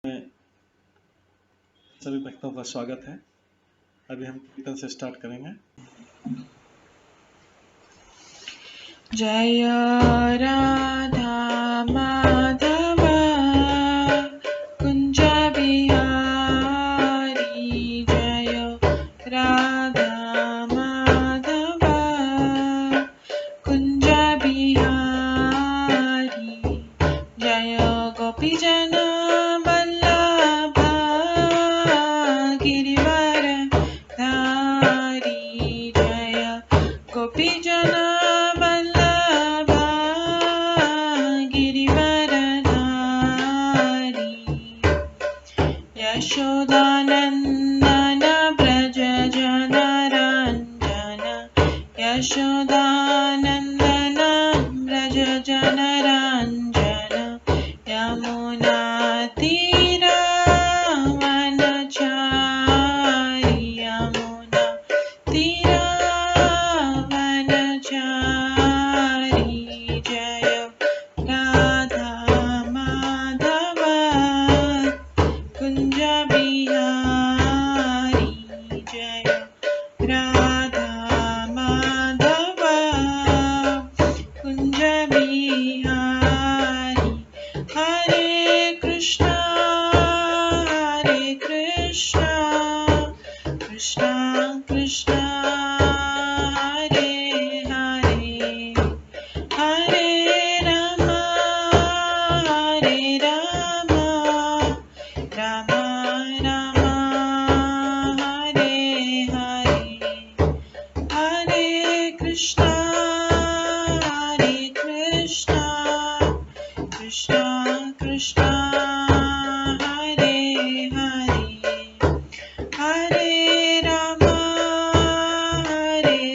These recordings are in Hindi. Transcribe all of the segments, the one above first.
में सभी भक्तों का स्वागत है। अभी हम कीर्तन से स्टार्ट करेंगे। जय राधा माधव कुंज बिहारी, जय राधा माधव कुंज बिहारी, जय गोपीजन वल्लभ गिरिवर धारी, जय गोपीजन वल्लभ गिरिवर धारी, यशोदानंदन व्रज जनरंजन, यशोदानंदन व्रज जनरंजन, यमुना तीरावनचारी, यमुना तीरावनचारी, जय राधा माधव कुंज बिहारी, जय राधा माधव कुंज बिहारी, हरे कृष्णा कृष्णा कृष्णा हरे हरे, हरे राम राम राम हरे हरे, हरे कृष्णा कृष्णा कृष्णा हरे हरे, हरे राम राम राम हरे हरे,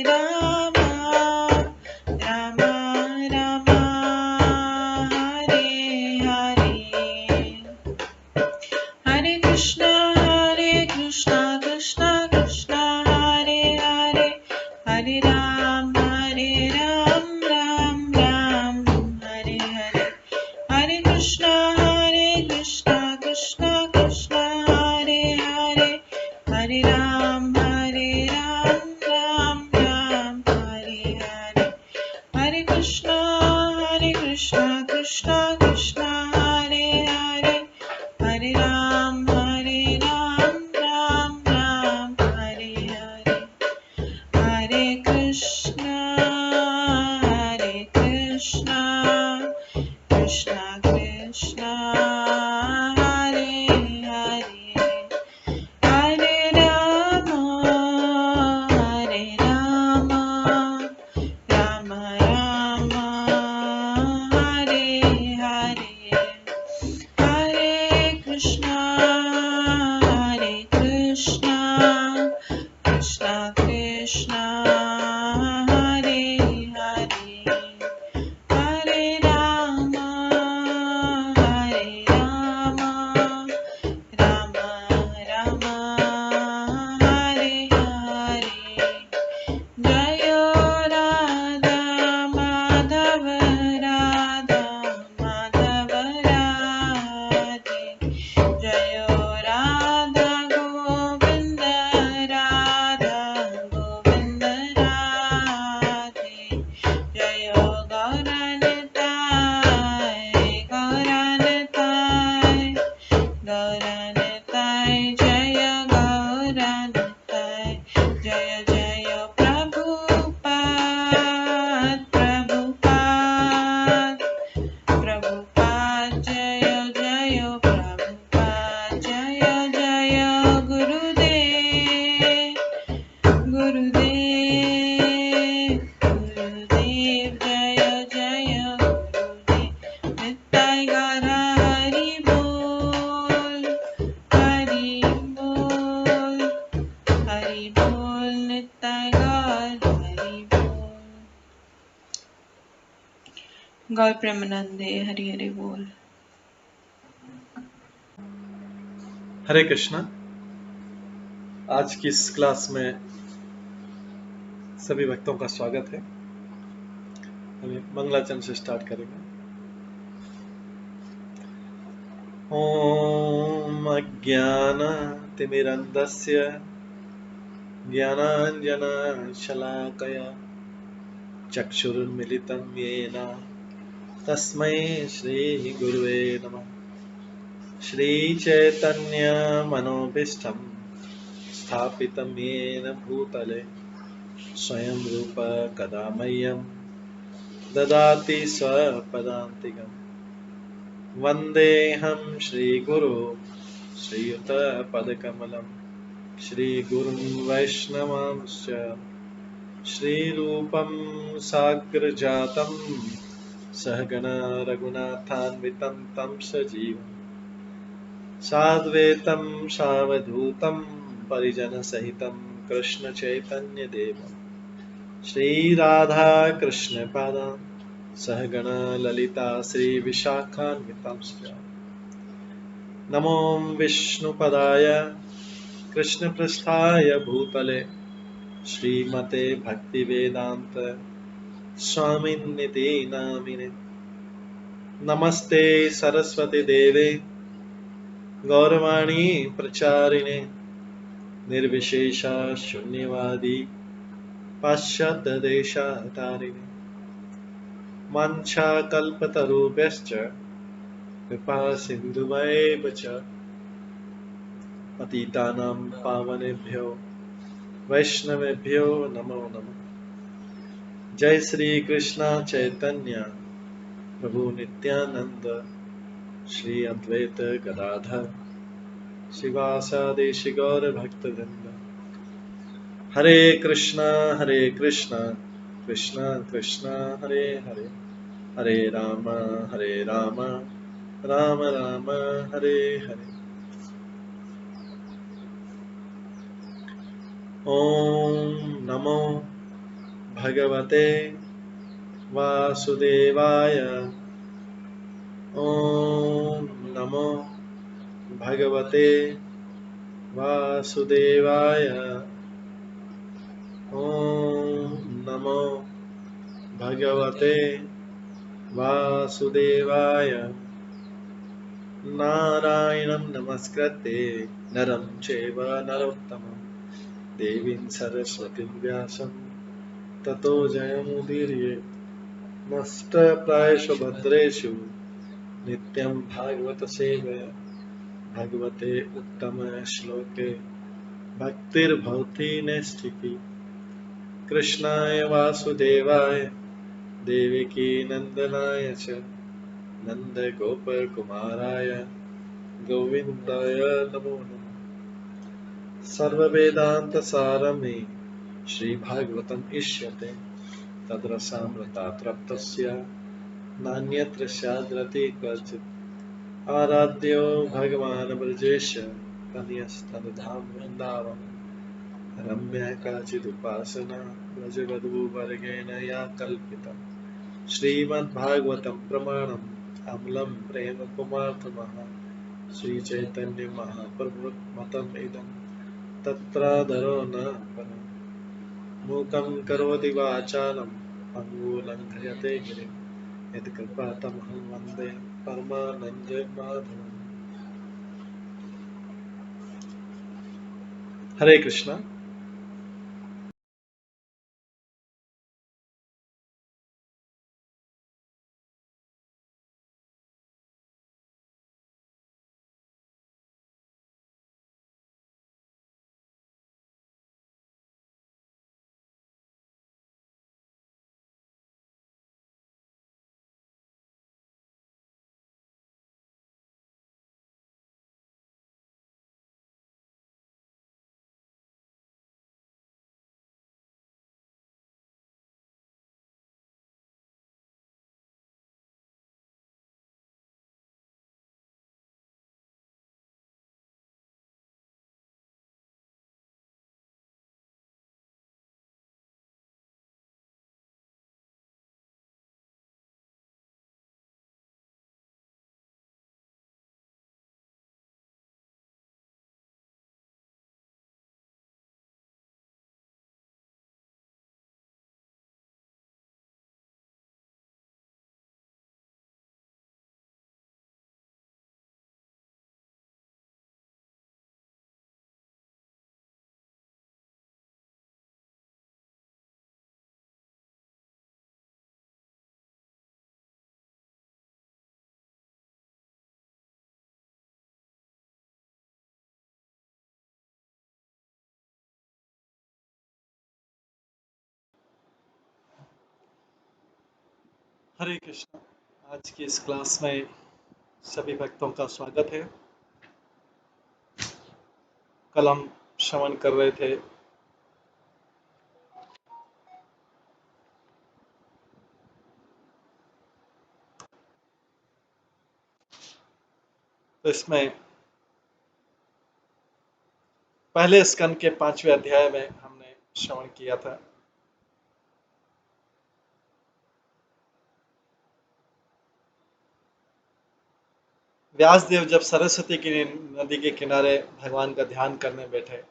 हरे कृष्णा कृष्णा कृष्णा हरे हरे, हरे राम राम राम हरे हरे, हरे कृष्णा कृष्णा कृष्णा हरे हरे, हरे राम राम हरे हरे, हरे कृष्णा कृष्णा कृष्णा हरे हरे, हरे राम राम हरे हरे, हरे कृष्णा कृष्णा कृष्णा हरे हरे, हरे राम राम राम हरे हरे, हरे कृष्णा कृष्णा कृष्णा हरे हरे, हरे राम राम राम हरे हरे, जय राधा माधव राधे, जय राधा गोविंद राधे, जय गौरनिताय जय गौरनिताय, जय जय प्रभुपाद जय जय प्रभुपाद, जय जय गुरुदेव जय जय गुरुदेव, नित्य गौर हरि बोल नित्य गौर हरि बोल, गौर प्रेमानंदे हरि हरि बोल। हरे कृष्णा। आज की इस क्लास में सभी भक्तों का स्वागत है। अभी मंगलाचरण से स्टार्ट करेंगे। ओम अज्ञानतिमिरन्धस्य ज्ञानाञ्जनशलाकया चक्षुरुन्मिलितं येन तस्मै श्रीगुरुवे नमः। श्रीचैतन्यमनोभीष्टं स्थापितं येन भूतले स्वयं रूप कदा मह्यं ददाति स्वपदान्तिकम्। वन्देऽहं श्रीगुरो श्रीयुतपदकमलं श्रीगुरुं वैष्णवांश्च श्रीरूपं साग्रजातं सहगण रघुनाथान्वितं तं सजीवं साद्वैतं सावधूतं परिजनसहितं कृष्णचैतन्यदेवं श्रीराधाकृष्णपादान् सहगण ललिता श्रीविशाखान्वितांश्च नमो विष्णुपदाय कृष्णपृष्ठाय भूतले श्रीमते भक्तिवेदान्त स्वामिन्निति नामिने। नमस्ते सरस्वती देवे गौरवाणी प्रचारिणे निर्विशेष शून्यवादी पाश्चात्य देशतारिणे। वाञ्छाकल्पतरुभ्यश्च कृपा सिन्धुभ्येव च पतितानां पावनेभ्यो वैष्णवेभ्यो नमो नमः। जय श्री कृष्ण चैतन्य प्रभु नित्यानंद श्री अद्वैत गदाधर शिवासादि गौर भक्तवृंद। हरे कृष्णा कृष्णा कृष्णा हरे हरे, हरे राम राम राम हरे हरे। ओम नमो भगवते वासुदेवाय। ओम नमो भगवते वासुदेवाय। ओम नमो भगवते वासुदेवाय। नारायणं नमस्कृत्य नरं चैव नरोत्तमं देवीं सरस्वतीं व्यासं ततो जयमुदीरये। नष्टप्रायेषु भद्रेषु नित्यं भागवत सेवया भगवते उत्तम श्लोके भक्तिर्भवति नैष्ठिकी। कृष्णाय वासुदेवाय देवकी नंदनाय च नन्दगोपकुमाराय गोविन्दाय नमो नमः। सर्ववेदान्तसारमे श्रीभागवतम् इष्यते तद्रसामृतात् नान्यत्र स्याद्रति क्वचित्। आराध्यो भगवान् ब्रजेश तनयस्तनुधाम वृन्दावन रम्या काचिदुपासना व्रजवधूवर्गेण या कल्पिता। श्रीमद्भागवतं प्रमाणम् अमलं प्रेम कुमार्थमः श्रीचैतन्य महाप्रभुमतम् इदं तत्रादरो न परम्। मूकं करोति वाचालं पङ्गुलङ्घयते गिरिं यत्कृपातमहं वन्दे परमानन्दमाधवम्। हरे कृष्णा। हरे कृष्ण। आज की इस क्लास में सभी भक्तों का स्वागत है। कल हम श्रवण कर रहे थे तो इसमें पहले स्कंद के 5वें अध्याय में हमने श्रवण किया था। व्यासदेव जब सरस्वती की नदी के किनारे भगवान का ध्यान करने बैठे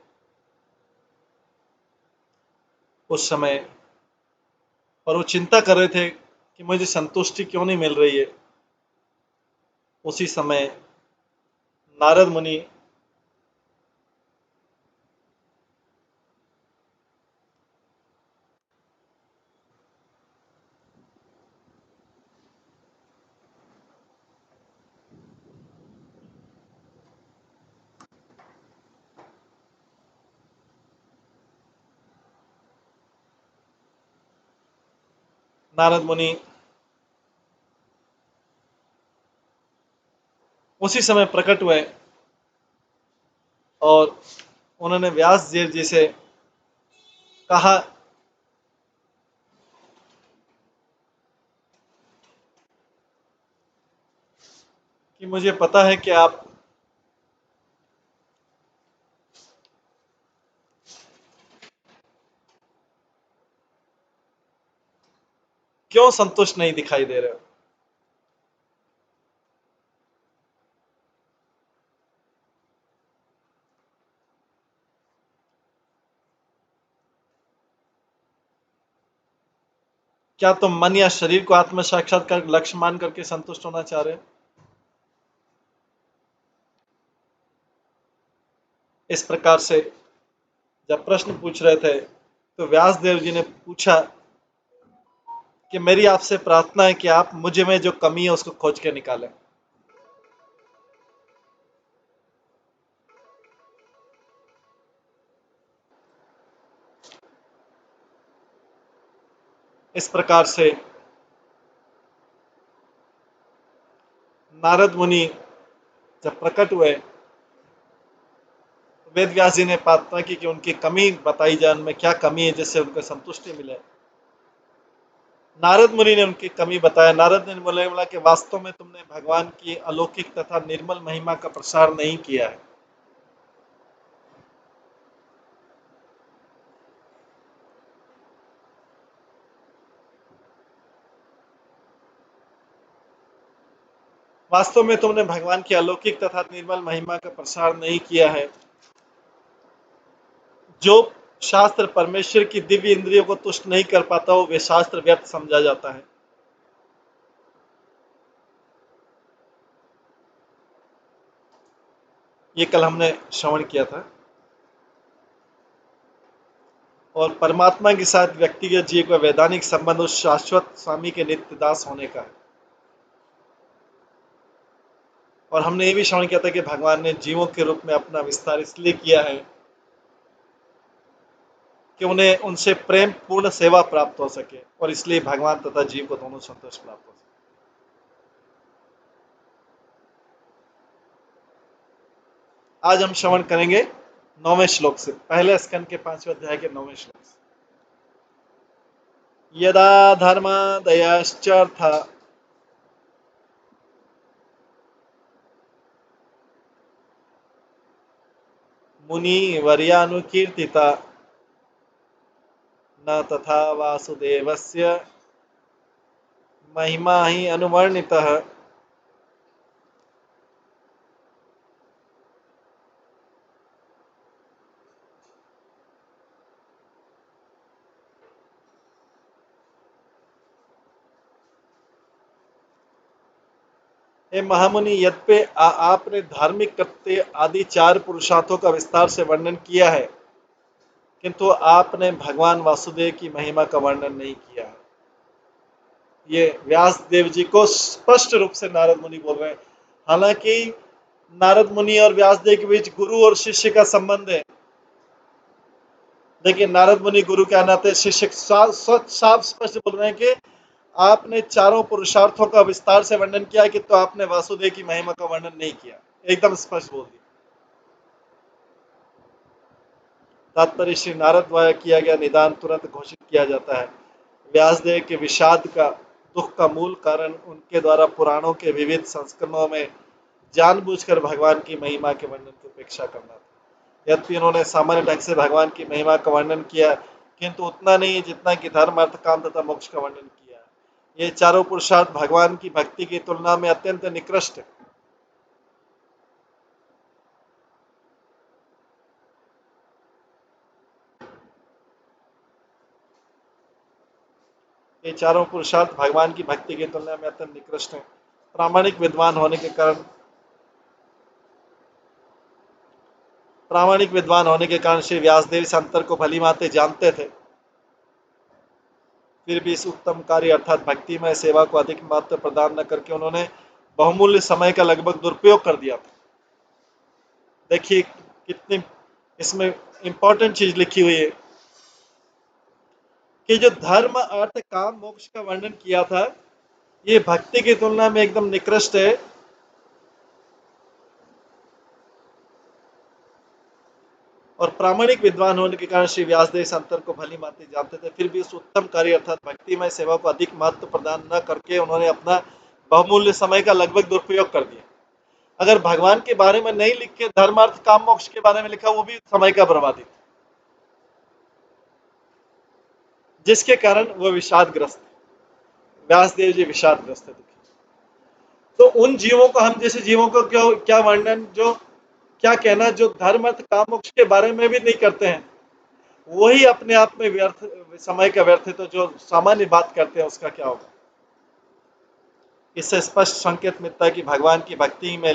उस समय, और वो चिंता कर रहे थे कि मुझे संतुष्टि क्यों नहीं मिल रही है। उसी समय नारद मुनि नारद मुनि उसी समय प्रकट हुए और उन्होंने व्यास देव जी से कहा कि मुझे पता है कि आप क्यों संतुष्ट नहीं दिखाई दे रहे हो। क्या तुम मन या शरीर को आत्म साक्षात्कार लक्ष्य मान करके संतुष्ट होना चाह रहे हो? इस प्रकार से जब प्रश्न पूछ रहे थे तो व्यास देव जी ने पूछा कि मेरी आपसे प्रार्थना है कि आप मुझे में जो कमी है उसको खोज के निकालें। इस प्रकार से नारद मुनि जब प्रकट हुए तो वेद व्यास जी ने प्रार्थना की कि उनकी कमी बताई जाए, उनमें क्या कमी है जिससे उनको संतुष्टि मिले। नारद मुनि ने उनकी कमी बताया। नारद ने बोला कि वास्तव में तुमने भगवान की अलौकिक तथा निर्मल महिमा का प्रसार नहीं किया है। वास्तव में तुमने भगवान की अलौकिक तथा निर्मल महिमा का प्रसार नहीं किया है। जो शास्त्र परमेश्वर की दिव्य इंद्रियों को तुष्ट नहीं कर पाता हो वे शास्त्र व्यर्थ समझा जाता है। ये कल हमने श्रवण किया था। और परमात्मा के साथ व्यक्तिगत जीव का वैधानिक संबंध उस शाश्वत स्वामी के नित्य दास होने का है। और हमने ये भी श्रवण किया था कि भगवान ने जीवों के रूप में अपना विस्तार इसलिए किया है कि उन्हें उनसे प्रेम पूर्ण सेवा प्राप्त हो सके, और इसलिए भगवान तथा जीव को दोनों संतोष प्राप्त हो सके। आज हम श्रवण करेंगे 9वें श्लोक से, पहले स्कंद के 5वें अध्याय के 9वें श्लोक से। यदा धर्मादयश्चर्थ मुनिवर्यानुकीर्तिता न तथा वासुदेवस्य महिमा ही अनुवर्णितः। हे महामुनि, यद्यपि आपने धार्मिक कृत्य आदि 4 पुरुषार्थों का विस्तार से वर्णन किया है, किंतु आपने भगवान वासुदेव की महिमा का वर्णन नहीं किया है। ये व्यास देव जी को स्पष्ट रूप से नारद मुनि बोल रहे हैं। हालांकि नारद मुनि और व्यास देव के बीच गुरु और शिष्य का संबंध है, लेकिन नारद मुनि गुरु के नाते शिष्य साफ स्पष्ट बोल रहे हैं कि आपने चारों पुरुषार्थों का विस्तार से वर्णन किया कि तो आपने वासुदेव की महिमा का वर्णन नहीं किया, एकदम स्पष्ट बोल दिया। तात्पर्य श्री नारद द्वारा किया गया निदान तुरंत घोषित किया जाता है। व्यासदेव के विषाद का दुख का मूल कारण उनके द्वारा पुराणों के विविध संस्करणों में जानबूझकर भगवान की महिमा के वर्णन की उपेक्षा करना था। यद्यपि उन्होंने सामान्य ढंग से भगवान की महिमा का वर्णन किया, किंतु उतना नहीं जितना कि धर्म, अर्थ, काम तथा मोक्ष का वर्णन किया। ये चारों पुरुषार्थ भगवान की भक्ति की तुलना में अत्यंत निकृष्ट है। ये चारों पुरुषार्थ भगवान की भक्ति की तुलना में अत्यंत निकृष्ट है। प्रामाणिक विद्वान होने के कारण श्री व्यासदेव इस अंतर को भली भांति जानते थे। फिर भी इस उत्तम कार्य अर्थात भक्तिमय सेवा को अधिक महत्व प्रदान न करके उन्होंने बहुमूल्य समय का लगभग दुरुपयोग कर दिया था। देखिए कितनी इसमें इंपॉर्टेंट चीज लिखी हुई है कि जो धर्म, अर्थ, काम, मोक्ष का वर्णन किया था, ये भक्ति की तुलना में एकदम निकृष्ट है। और प्रामाणिक विद्वान होने के कारण श्री व्यासदेव इस अंतर को भली भांति जानते थे। फिर भी इस उत्तम कार्य अर्थात भक्तिमय सेवा को अधिक महत्व प्रदान न करके उन्होंने अपना बहुमूल्य समय का लगभग दुरुपयोग कर दिया। अगर भगवान के बारे में नहीं लिख के धर्म, अर्थ, काम, मोक्ष के बारे में लिखा, वो भी समय का बर्बादी था, जिसके कारण वो विषादग्रस्त थे। व्यासदेव जी विषादग्रस्त थे। तो उन जीवों को, हम जैसे जीवों को क्या वर्णन, जो क्या कहना, जो धर्म, अर्थ, काम, मोक्ष के बारे में भी नहीं करते हैं, वही अपने आप में व्यर्थ, समय का व्यर्थ है। तो जो सामान्य बात करते हैं उसका क्या होगा? इससे स्पष्ट संकेत मिलता है कि भगवान की भक्ति में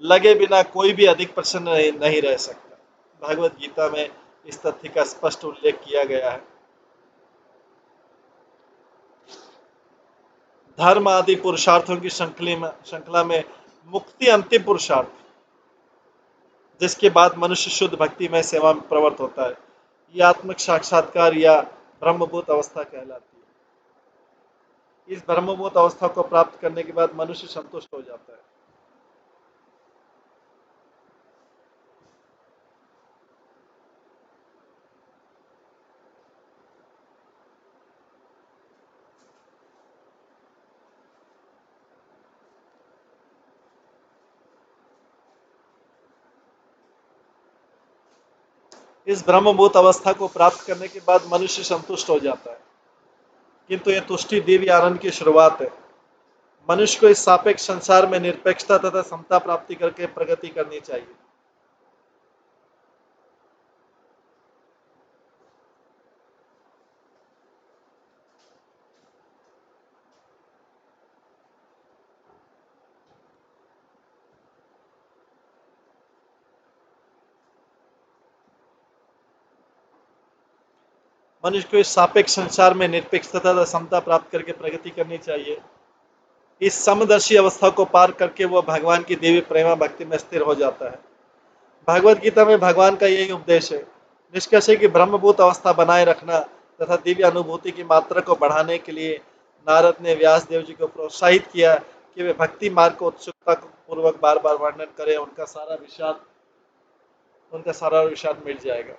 लगे बिना कोई भी अधिक प्रसन्न नहीं रह सकता। भगवत गीता में इस तथ्य का स्पष्ट उल्लेख किया गया है। धर्म आदि पुरुषार्थों की श्रृंखला में मुक्ति अंतिम पुरुषार्थ, जिसके बाद मनुष्य शुद्ध भक्ति में सेवा में प्रवृत्त होता है। यह आत्मिक साक्षात्कार या ब्रह्मभूत अवस्था कहलाती है। इस ब्रह्मभूत अवस्था को प्राप्त करने के बाद मनुष्य संतुष्ट हो जाता है। इस ब्रह्मभूत अवस्था को प्राप्त करने के बाद मनुष्य संतुष्ट हो जाता है, किंतु यह तुष्टि दिव्य आनंद की शुरुआत है। मनुष्य को इस सापेक्ष संसार में निरपेक्षता तथा समता प्राप्ति करके प्रगति करनी चाहिए। मनुष्य को इस सापेक्ष संसार में निरपेक्षता तथा समता प्राप्त करके प्रगति करनी चाहिए। इस समदर्शी अवस्था को पार करके वह भगवान की देवी प्रेमा भक्ति में स्थिर हो जाता है। भगवत गीता में भगवान का यही उपदेश है। निष्कर्ष है कि ब्रह्मभूत अवस्था बनाए रखना तथा दिव्य अनुभूति की मात्रा को बढ़ाने के लिए नारद ने व्यास देव जी को प्रोत्साहित किया कि वे भक्ति मार्ग को उत्सुकता पूर्वक बार बार वर्णन करें। उनका सारा विषाद मिट जाएगा।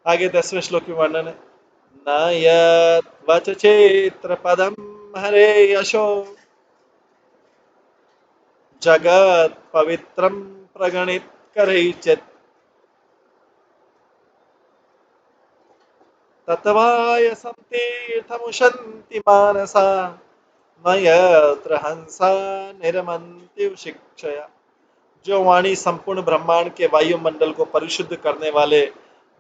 आगे 10वें श्लोक में वर्णन है। न यत् वचचेत्र पदम हरे यशो जगत पवित्रम प्रगणित करैचित् तत्वायसं तीर्थमुशन्ति मानसा न यत्र हंसा निर्मन्ति शिक्षया। जो वाणी संपूर्ण ब्रह्मांड के वायुमंडल को परिशुद्ध करने वाले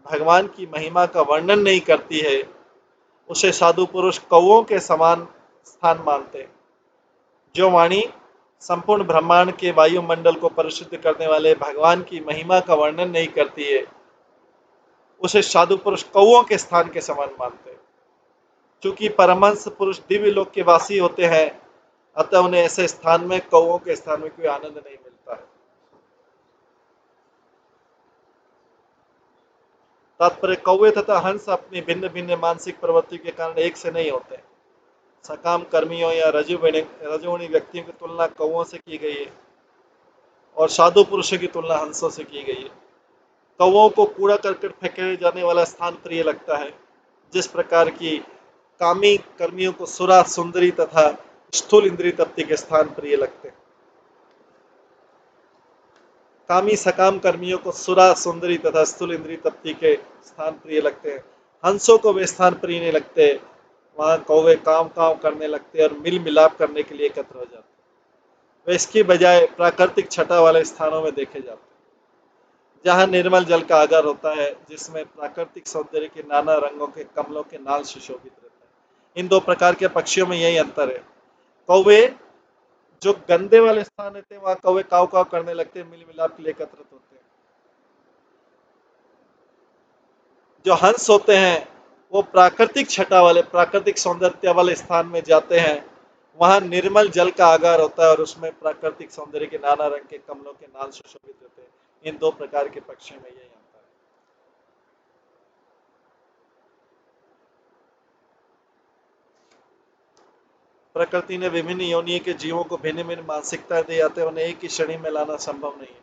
भगवान की महिमा का वर्णन नहीं करती है, उसे साधु पुरुष कौओं के समान स्थान मानते हैं। जो वाणी संपूर्ण ब्रह्मांड के वायुमंडल को परिशुद्ध करने वाले भगवान की महिमा का वर्णन नहीं करती है, उसे साधु पुरुष कौओं के स्थान के समान मानते हैं। चूंकि परमहंस पुरुष दिव्य लोक के वासी होते हैं, अतः उन्हें ऐसे स्थान में, कौओं के स्थान में कोई आनंद नहीं मिलता है। तात्पर्य, कौवे तथा हंस अपनी भिन्न भिन्न मानसिक प्रवृत्ति के कारण एक से नहीं होते। सकाम कर्मियों या रजोगुणी व्यक्तियों की तुलना कौओं से की गई है और साधु पुरुषों की तुलना हंसों से की गई है। कौओं को कूड़ा करकट फेंके जाने वाला स्थान प्रिय लगता है, जिस प्रकार की कामी कर्मियों को सुरा, सुंदरी तथा स्थूल इंद्रिय तृप्ति के स्थान प्रिय लगते हैं। कामी सकाम कर्मियों को सुरा, सुंदरी तथा स्थूल इंद्रिय तृप्ति के स्थान प्रिय लगते हैं। हंसों को वे स्थान प्रिय नहीं लगते। वहां कौवे काम काम करने लगते हैं और मिल मिलाप करने के लिए एकत्र हो जाते हैं। वे इसकी बजाय प्राकृतिक छटा वाले स्थानों में देखे जाते हैं, जहां निर्मल जल का आगार होता है, जिसमें प्राकृतिक सौंदर्य के नाना रंगों के कमलों के नाल सुशोभित रहते हैं। इन दो प्रकार के पक्षियों में यही अंतर है। कौवे जो गंदे वाले स्थान रहते हैं, वहां कौवे काव काव करने लगते हैं, मिल मिलाप के लिए एकत्रित होते हैं। जो हंस होते हैं, वो प्राकृतिक छटा वाले, प्राकृतिक सौंदर्य वाले स्थान में जाते हैं। वहां निर्मल जल का आगार होता है और उसमें प्राकृतिक सौंदर्य के नाना रंग के कमलों के नाल सुशोभित रहते हैं। इन दो प्रकार के पक्षियों में यही अंतर है। प्रकृति ने विभिन्न योनियों के जीवों को भिन्न भिन्न मानसिकताएं दी जाते हैं, उन्हें एक ही श्रेणी में लाना संभव नहीं है।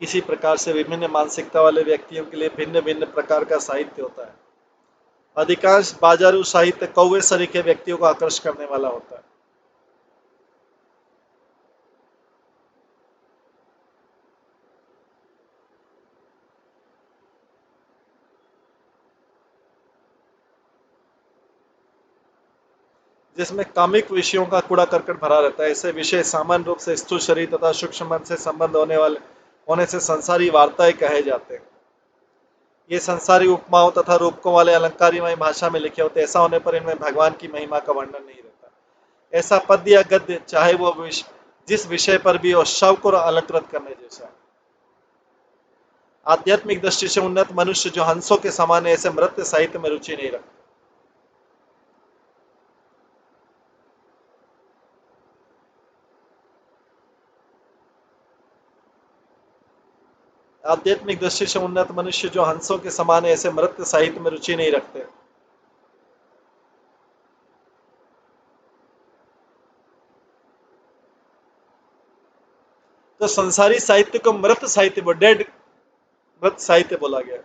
इसी प्रकार से विभिन्न मानसिकता वाले व्यक्तियों के लिए भिन्न भिन्न प्रकार का साहित्य होता है। अधिकांश बाजारू साहित्य कौवे सरीखे व्यक्तियों को आकर्षित करने वाला होता है। जिसमें कामिक विषयों का कूड़ा करकट भरा रहता है। ऐसे विषय सामान्य रूप से स्थूल शरीर तथा सूक्ष्म मन से संबंध होने से संसारी वार्ताएं कहे जाते हैं। ये संसारी उपमाओं तथा रूपकों वाले अलंकारिमय भाषा में लिखे होते हैं। ऐसा होने पर इनमें भगवान की महिमा का वर्णन नहीं रहता। ऐसा पद्य या गद्य, चाहे वो जिस विषय पर भी हो, शव को अलंकृत करने जैसा है। आध्यात्मिक दृष्टि से उन्नत मनुष्य जो हंसों के समान है, ऐसे मृत्य साहित्य में रुचि नहीं रखते। आध्यात्मिक दृष्टि से उन्नत मनुष्य जो हंसों के समान है, ऐसे मृत्य साहित्य में रुचि नहीं रखते। तो संसारी साहित्य को मृत साहित्य, डेड मृत साहित्य बोला गया।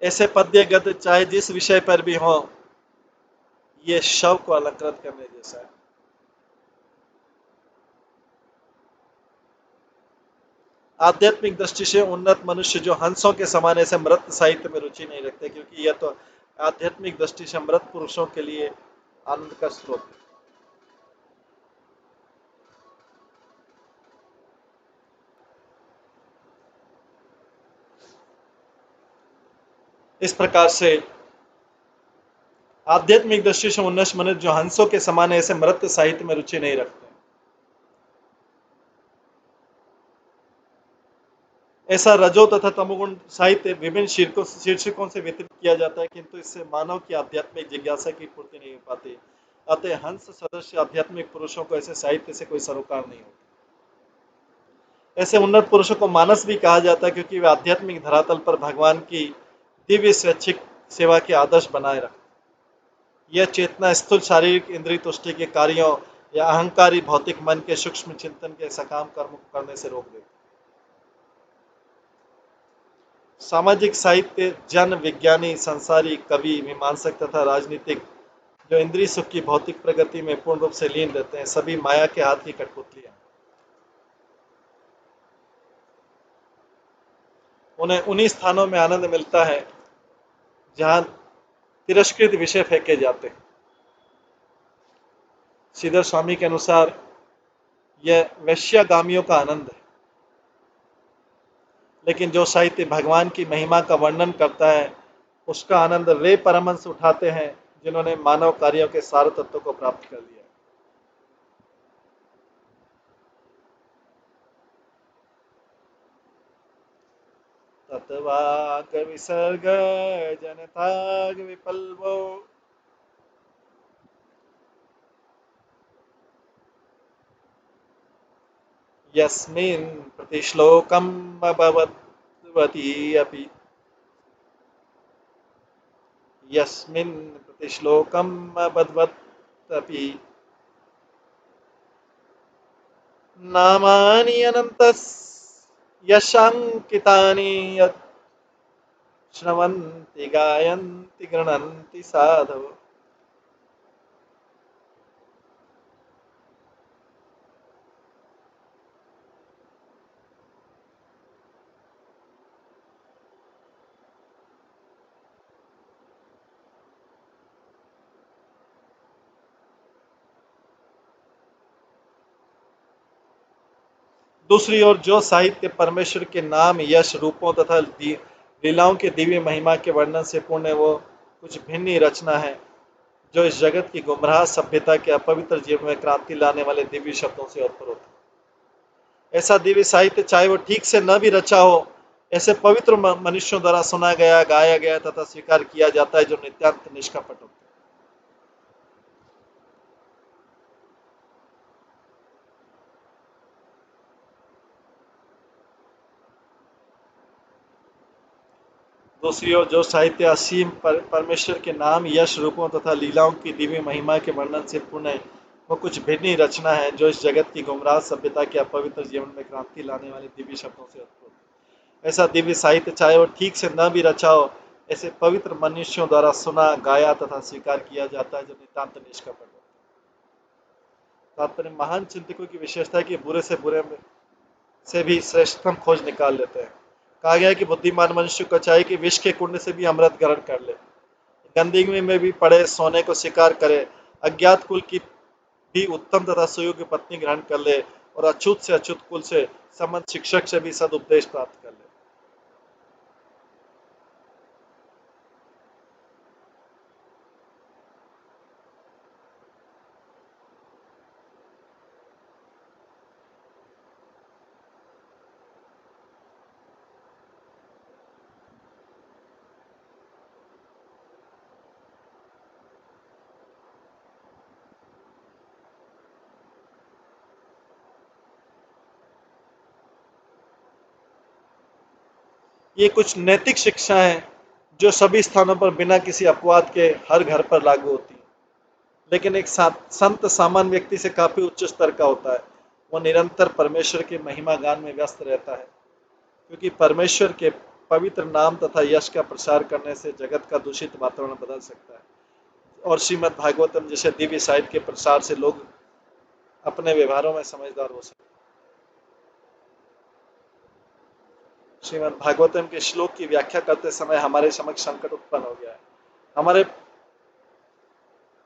ऐसे पद्य गद्य चाहे जिस विषय पर भी हो, ये शव को अलंकृत करने जैसा है। आध्यात्मिक दृष्टि से उन्नत मनुष्य जो हंसों के समान ऐसे मृत साहित्य में रुचि नहीं रखते, क्योंकि यह तो आध्यात्मिक दृष्टि से मृत पुरुषों के लिए आनंद का स्रोत है। इस प्रकार से आध्यात्मिक दृष्टि से उन्नत मनुष्य जो हंसों के समान ऐसे मृत साहित्य में रुचि नहीं रखते। ऐसा रजो तथा तमोगुण साहित्य विभिन्न शीर्षकों से वितरित किया जाता है, किंतु इससे मानव की आध्यात्मिक जिज्ञासा की पूर्ति नहीं हो पाती। अतः हंस सदस्य आध्यात्मिक पुरुषों को ऐसे साहित्य से कोई सरोकार नहीं होता। ऐसे उन्नत पुरुषों को मानस भी कहा जाता है, क्योंकि वे आध्यात्मिक धरातल पर भगवान की दिव्य स्वैच्छिक सेवा के आदर्श बनाए रखते। यह चेतना स्थूल शारीरिक इंद्रिय तुष्टि के कार्यों या अहंकारी भौतिक मन के सूक्ष्म चिंतन के सकाम कर्म करने से रोक देते। सामाजिक साहित्य जन विज्ञानी, संसारी, कवि, मीमांसक तथा राजनीतिक जो इंद्रिय सुख की भौतिक प्रगति में पूर्ण रूप से लीन रहते हैं, सभी माया के हाथ की कठपुतलियां। उन्हें उन्हीं स्थानों में आनंद मिलता है जहां तिरस्कृत विषय फेंके जाते हैं। श्रीधर स्वामी के अनुसार यह वैश्यागामियों का आनंद है। लेकिन जो साहित्य भगवान की महिमा का वर्णन करता है, उसका आनंद वे परमहंस उठाते हैं जिन्होंने मानव कार्यों के सार तत्व को प्राप्त कर लिया। तत्वाग विसर्ग जनताग विपल्वो यस्मिन् प्रतिश्लोकम् अभवद्वती अपि यस्मिन् प्रतिश्लोकम् अभवद्वती नामानि अनन्तस्य यशाङ्कितानि यत् श्रवन्ति गायन्ति गृह्णन्ति साधु। दूसरी ओर जो साहित्य परमेश्वर के नाम, यश, रूपों तथा लीलाओं के दिव्य महिमा के वर्णन से पूर्ण है, वो कुछ भिन्न ही रचना है जो इस जगत की गुमराह सभ्यता के अपवित्र जीवन में क्रांति लाने वाले दिव्य शब्दों से उत्पन्न होता है। ऐसा दिव्य साहित्य चाहे वो ठीक से न भी रचा हो, ऐसे पवित्र मनुष्यों द्वारा सुना गया, गाया गया तथा स्वीकार किया जाता है, जो नित्यान्त निष्कपट होता है। दूसरी ओर जो साहित्य असीम परमेश्वर के नाम, यश, रूपों तथा लीलाओं की दिव्य महिमा के वर्णन से पूर्ण है, वो कुछ भिन्न ही रचना है जो इस जगत की गुमराह सभ्यता के अपवित्र जीवन में क्रांति लाने वाले दिव्य शब्दों से उत्पन्न है। ऐसा दिव्य साहित्य चाहे वो ठीक से न भी रचा हो, ऐसे पवित्र मनुष्यों द्वारा सुना, गाया तथा स्वीकार किया जाता है, जो नितांत निष्कपट है। तात्पर्य महान चिंतकों की विशेषता है कि बुरे से भी श्रेष्ठतम खोज निकाल लेते हैं। कहा गया है कि बुद्धिमान मनुष्य को चाहिए कि विष के कुंड से भी अमृत ग्रहण कर ले, गंदगी में भी पड़े सोने को स्वीकार करे, अज्ञात कुल की भी उत्तम तथा सुयोग्य पत्नी ग्रहण कर ले और अछूत से अछूत कुल से संबंध शिक्षक से भी सदुपदेश प्राप्त कर ले। ये कुछ नैतिक शिक्षा है जो सभी स्थानों पर बिना किसी अपवाद के हर घर पर लागू होती है, लेकिन एक संत सामान्य व्यक्ति से काफी उच्च स्तर का होता है। वो निरंतर परमेश्वर के महिमा गान में व्यस्त रहता है, क्योंकि परमेश्वर के पवित्र नाम तथा यश का प्रसार करने से जगत का दूषित वातावरण बदल सकता है और श्रीमद् भागवतम जैसे दिव्य साहित्य के प्रसार से लोग अपने व्यवहारों में समझदार हो सकते हैं। श्रीमद् भागवतम के श्लोक की व्याख्या करते समय हमारे समक्ष संकट उत्पन्न हो गया है। हमारे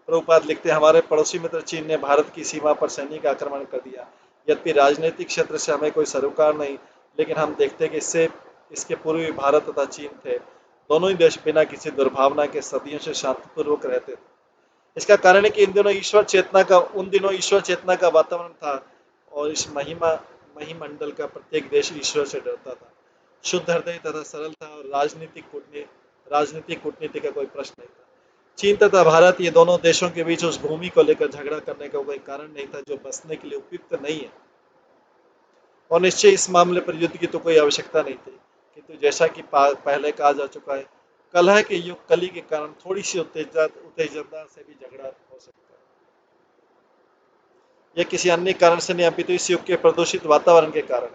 प्रभुपाद लिखते हैं, हमारे पड़ोसी मित्र चीन ने भारत की सीमा पर सैनिक आक्रमण कर दिया। यद्यपि राजनीतिक क्षेत्र से हमें कोई सरोकार नहीं, लेकिन हम देखते हैं कि इसके पूर्वी भारत तथा चीन थे। दोनों ही देश बिना किसी दुर्भावना के सदियों से शांतिपूर्वक रहते थे। इसका कारण है कि उन दिनों ईश्वर चेतना का वातावरण था और इस महिमंडल का प्रत्येक देश ईश्वर से डरता था, शुद्ध हृदय तथा सरल था और राजनीतिक कूटनीति का कोई प्रश्न नहीं था। चीन तथा भारत, ये दोनों देशों के बीच उस भूमि को लेकर झगड़ा करने का कोई कारण नहीं था जो बसने के लिए उपयुक्त नहीं है, और निश्चय इस मामले पर युद्ध की तो कोई आवश्यकता नहीं थी। किंतु जैसा कि पहले कहा जा चुका है, कलह के युग कली के कारण थोड़ी सी उत्तेजना से भी झगड़ा हो सकता है। यह किसी अन्य कारण से नहीं, अपितु इस युग के प्रदूषित वातावरण के कारण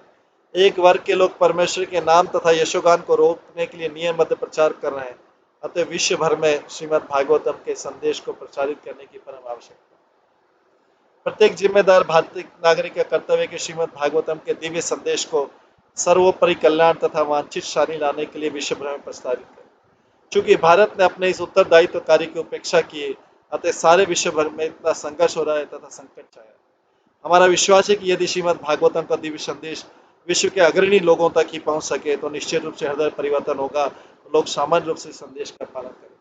एक वर्ग के लोग परमेश्वर के नाम तथा यशोगान को रोकने के लिए नियमबद्ध प्रचार कर रहे हैं। अतः विश्व भर में श्रीमद् भागवतम के संदेश को प्रचारित करने की परम आवश्यकता है। प्रत्येक जिम्मेदार भारतीय नागरिक का कर्तव्य कि श्रीमद् भागवतम के दिव्य संदेश को सर्वोपरि कल्याण तथा वांछित शांति लाने के लिए विश्व भर में प्रसारित करें। चूंकि भारत ने अपने इस उत्तरदायित्व कार्य की उपेक्षा की, अतः सारे विश्व भर में इतना संघर्ष हो रहा है तथा संकट छाया। हमारा विश्वास है कि यदि श्रीमद् भागवतम का दिव्य संदेश विश्व के अग्रणी लोगों तक ही पहुंच सके तो निश्चित रूप से हृदय परिवर्तन होगा, लोग सामान्य रूप से संदेश का पालन करें।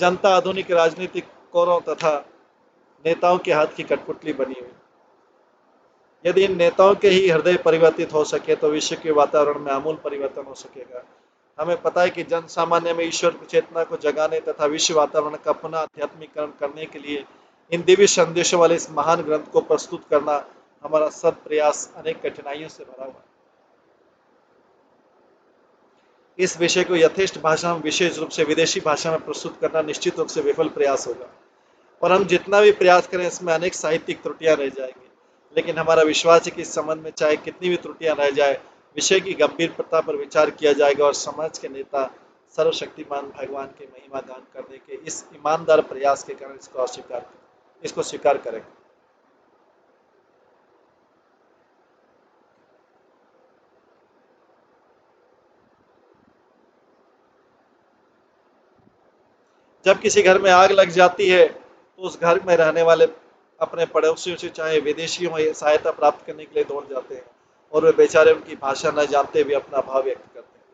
जनता आधुनिक राजनीतिकों तथा नेताओं के हाथ की कठपुतली बनी हुई। यदि इन नेताओं के ही हृदय परिवर्तित हो सके तो विश्व के वातावरण में आमूल परिवर्तन हो सकेगा। हमें पता है कि जन सामान्य में ईश्वर की चेतना को जगाने तथा विश्व वातावरण का पुनः आध्यात्मिकरण करने के लिए इन दिव्य संदेशों वाले इस महान ग्रंथ को प्रस्तुत करना हमारा सद प्रयास अनेक कठिनाइयों से भरा हुआ है। इस विषय को यथेष्ट भाषा में, विशेष रूप से विदेशी भाषा में प्रस्तुत करना निश्चित रूप से विफल प्रयास होगा, और हम जितना भी प्रयास करें इसमें अनेक साहित्यिक त्रुटियां रह जाएंगी। लेकिन हमारा विश्वास है कि इस संबंध में चाहे कितनी भी त्रुटियां रह जाए, विषय की गंभीरता पर विचार किया जाएगा और समाज के नेता सर्वशक्तिमान भगवान की महिमा गान करने के इस ईमानदार प्रयास के कारण इसको स्वीकार करेंगे। जब किसी घर में आग लग जाती है तो उस घर में रहने वाले अपने पड़ोसियों से चाहे विदेशियों में सहायता प्राप्त करने के लिए दौड़ जाते हैं, और वे बेचारे उनकी भाषा न जानते हुए अपना भाव व्यक्त करते हैं,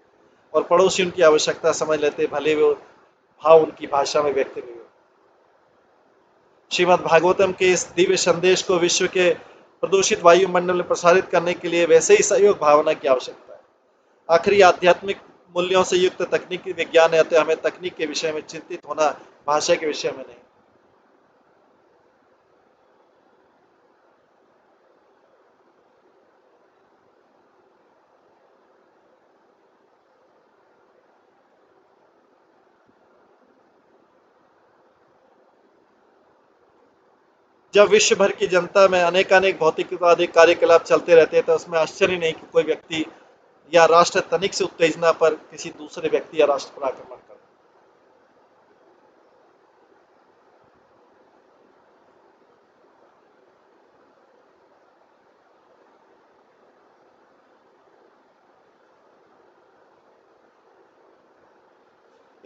और पड़ोसी उनकी आवश्यकता समझ लेते हैं, भले वो भाव उनकी भाषा में व्यक्त नहीं हो। श्रीमद् भागवतम के इस दिव्य संदेश को विश्व के प्रदूषित वायुमंडल में प्रसारित करने के लिए वैसे ही सहयोग भावना की आवश्यकता है। आखिरी आध्यात्मिक मूल्यों से युक्त तकनीकी विज्ञान है, अतः हमें तकनीक के विषय में चिंतित होना, भाषा के विषय में नहीं। जब विश्व भर की जनता में अनेकानेक भौतिकवादी कार्यकलाप चलते रहते हैं तो उसमें आश्चर्य नहीं कि कोई व्यक्ति या राष्ट्र तनिक से उत्तेजना पर किसी दूसरे व्यक्ति या राष्ट्र पर आक्रमण कर।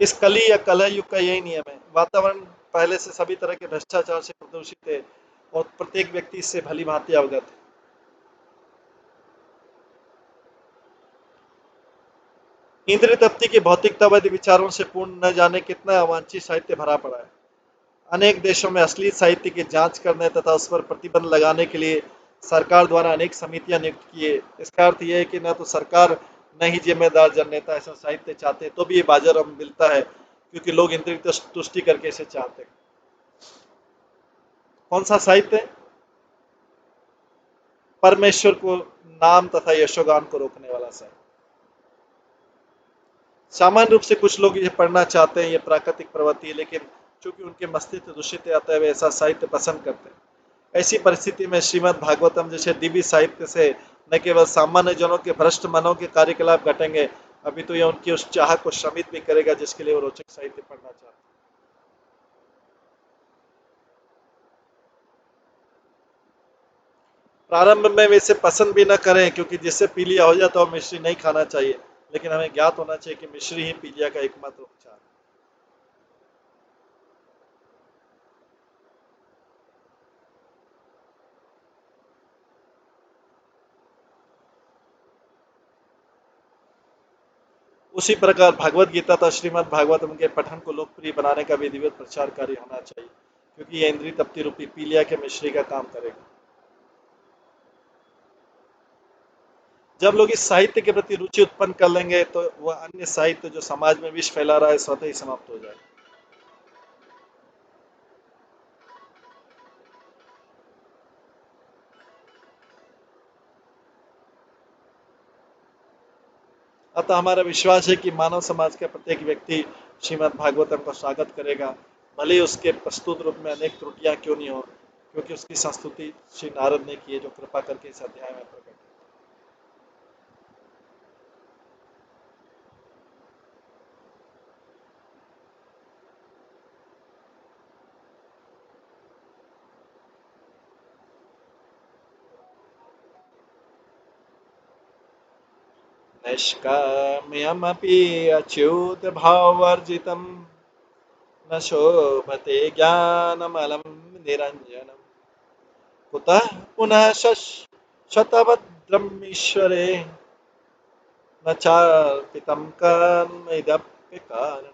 इस कली या कलह युग का यही नियम है। वातावरण पहले से सभी तरह के भ्रष्टाचार से प्रदूषित है और प्रत्येक व्यक्ति इससे भली भांति अवगत है। इंद्रिय तृप्ति के भौतिकतावादी विचारों से पूर्ण न जाने कितना अवांछित साहित्य भरा पड़ा है। अनेक देशों में अश्लील साहित्य की जांच करने तथा उस पर प्रतिबंध लगाने के लिए सरकार द्वारा अनेक समितियां नियुक्त की है। इसका अर्थ यह है कि न तो सरकार न ही जिम्मेदार जननेता ऐसा साहित्य चाहते, तो भी ये बाजार में मिलता है क्योंकि लोग इंद्रिय तुष्टि करके इसे चाहते हैं। कौन सा साहित्य? परमेश्वर को नाम तथा यशोगान को रोकने वाला साहित्य। सामान्य रूप से कुछ लोग ये पढ़ना चाहते हैं, ये प्राकृतिक प्रवृत्ति है, लेकिन चूंकि उनके मस्तिष्क दूषित है अतः वे ऐसा साहित्य पसंद करते हैं। ऐसी परिस्थिति में श्रीमद् भागवतम जैसे दिव्य साहित्य से न केवल सामान्य जनों के भ्रष्ट मनों के कार्यकलाप घटेंगे, अभी तो यह उनकी उस चाह को शमित भी करेगा जिसके लिए वो रोचक साहित्य पढ़ना चाहते हैं। प्रारंभ में वे इसे पसंद भी न करें क्योंकि जिससे पीलिया हो जाता है तो मिश्री नहीं खाना चाहिए, लेकिन हमें ज्ञात होना चाहिए कि मिश्री ही पीलिया का एकमात्र उपचार है। उसी प्रकार भगवत गीता तथा श्रीमद् भागवतम के पठन को लोकप्रिय बनाने का विधिवत प्रचार कार्य होना चाहिए, क्योंकि यह इंद्रिय तृप्ति रूपी पीलिया के मिश्री का काम करेगा। जब लोग इस साहित्य के प्रति रुचि उत्पन्न कर लेंगे तो वह अन्य साहित्य जो समाज में विष फैला रहा है स्वतः ही समाप्त हो जाएगा। अतः हमारा विश्वास है कि मानव समाज का प्रत्येक व्यक्ति श्रीमद् भागवतम का स्वागत करेगा, भले ही उसके प्रस्तुत रूप में अनेक त्रुटियां क्यों नहीं हो, क्योंकि उसकी संस्तुति श्री नारद ने की है जो कृपा करके इस अध्याय में प्रकट है। नैष्काम्यमपि अच्युत भाववर्जितं न शोभते ज्ञानमलं निरञ्जनम् कुतः पुनः शतभद्रम् ईश्वरे न चार्पितं कर्म इदप्य कारणम्।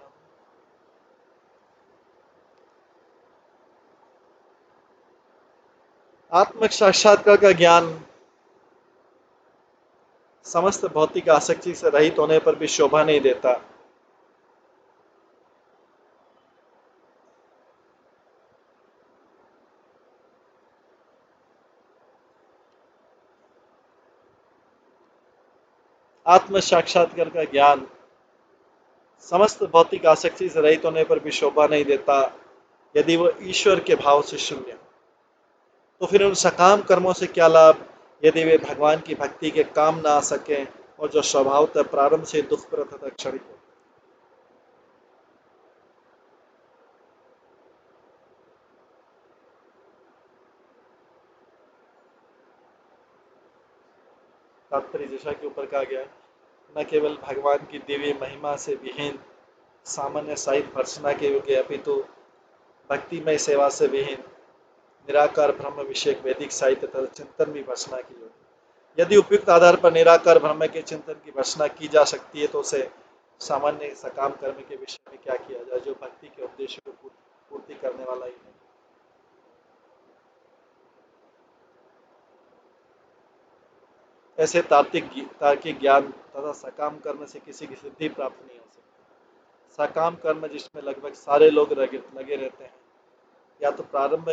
आत्म साक्षात्कार का ज्ञान समस्त भौतिक आसक्ति से रहित होने पर भी शोभा नहीं देता। आत्म साक्षात्कार का ज्ञान समस्त भौतिक आसक्ति से रहित होने पर भी शोभा नहीं देता यदि वो ईश्वर के भाव से शून्य हो। तो फिर उन सकाम कर्मों से क्या लाभ यदि वे भगवान की भक्ति के काम ना आ सकें और जो स्वभावतः प्रारंभ से दुष्प्रद तथा क्षणिक हो। तात्पर्य जैसा के ऊपर कहा गया, न केवल भगवान की दिव्य महिमा से विहीन सामान्य साहित्य भर्सना के योग्य अपितु भक्तिमय सेवा से विहीन निराकार ब्रह्म विषयक वैदिक साहित्य तथा चिंतन भी भर्सना की योग्य। यदि उपयुक्त आधार पर निराकार ब्रह्म के चिंतन की भर्सना की जा सकती है तो उसे सामान्य सकाम कर्म के विषय में क्या किया जाए जो भक्ति के उद्देश्य को पूर्ति करने वाला ही नहीं। ऐसे तार्किक ज्ञान तथा सकाम कर्म से किसी की सिद्धि प्राप्त नहीं हो सकती। सकाम कर्म जिसमें लगभग सारे लोग लगे रहते हैं या तो प्रारंभ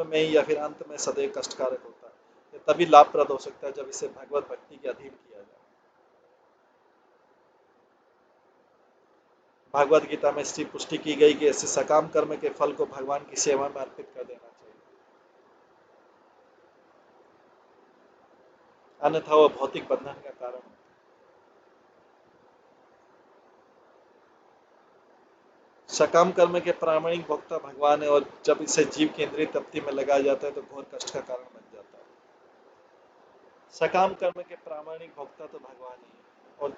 में ही या फिर अंत में सदैव कष्टकारक होता है। ये तभी लाभप्रद हो सकता है जब इसे भगवत भक्ति के अधीन किया जाए। भगवत गीता में इसकी पुष्टि की गई कि ऐसे सकाम कर्म के फल को भगवान की सेवा में अर्पित कर देना चाहिए, अन्यथा वह भौतिक बंधन का कारण है। सकाम कर्म के प्रामाणिक भोक्ता भगवान है और जब इसे जीव केंद्रीय तृप्ति में लगाया जाता है तो घोर कष्ट का कारण बन जाता है। सकाम कर्म के प्रामाणिक भोक्ता तो भगवान ही है और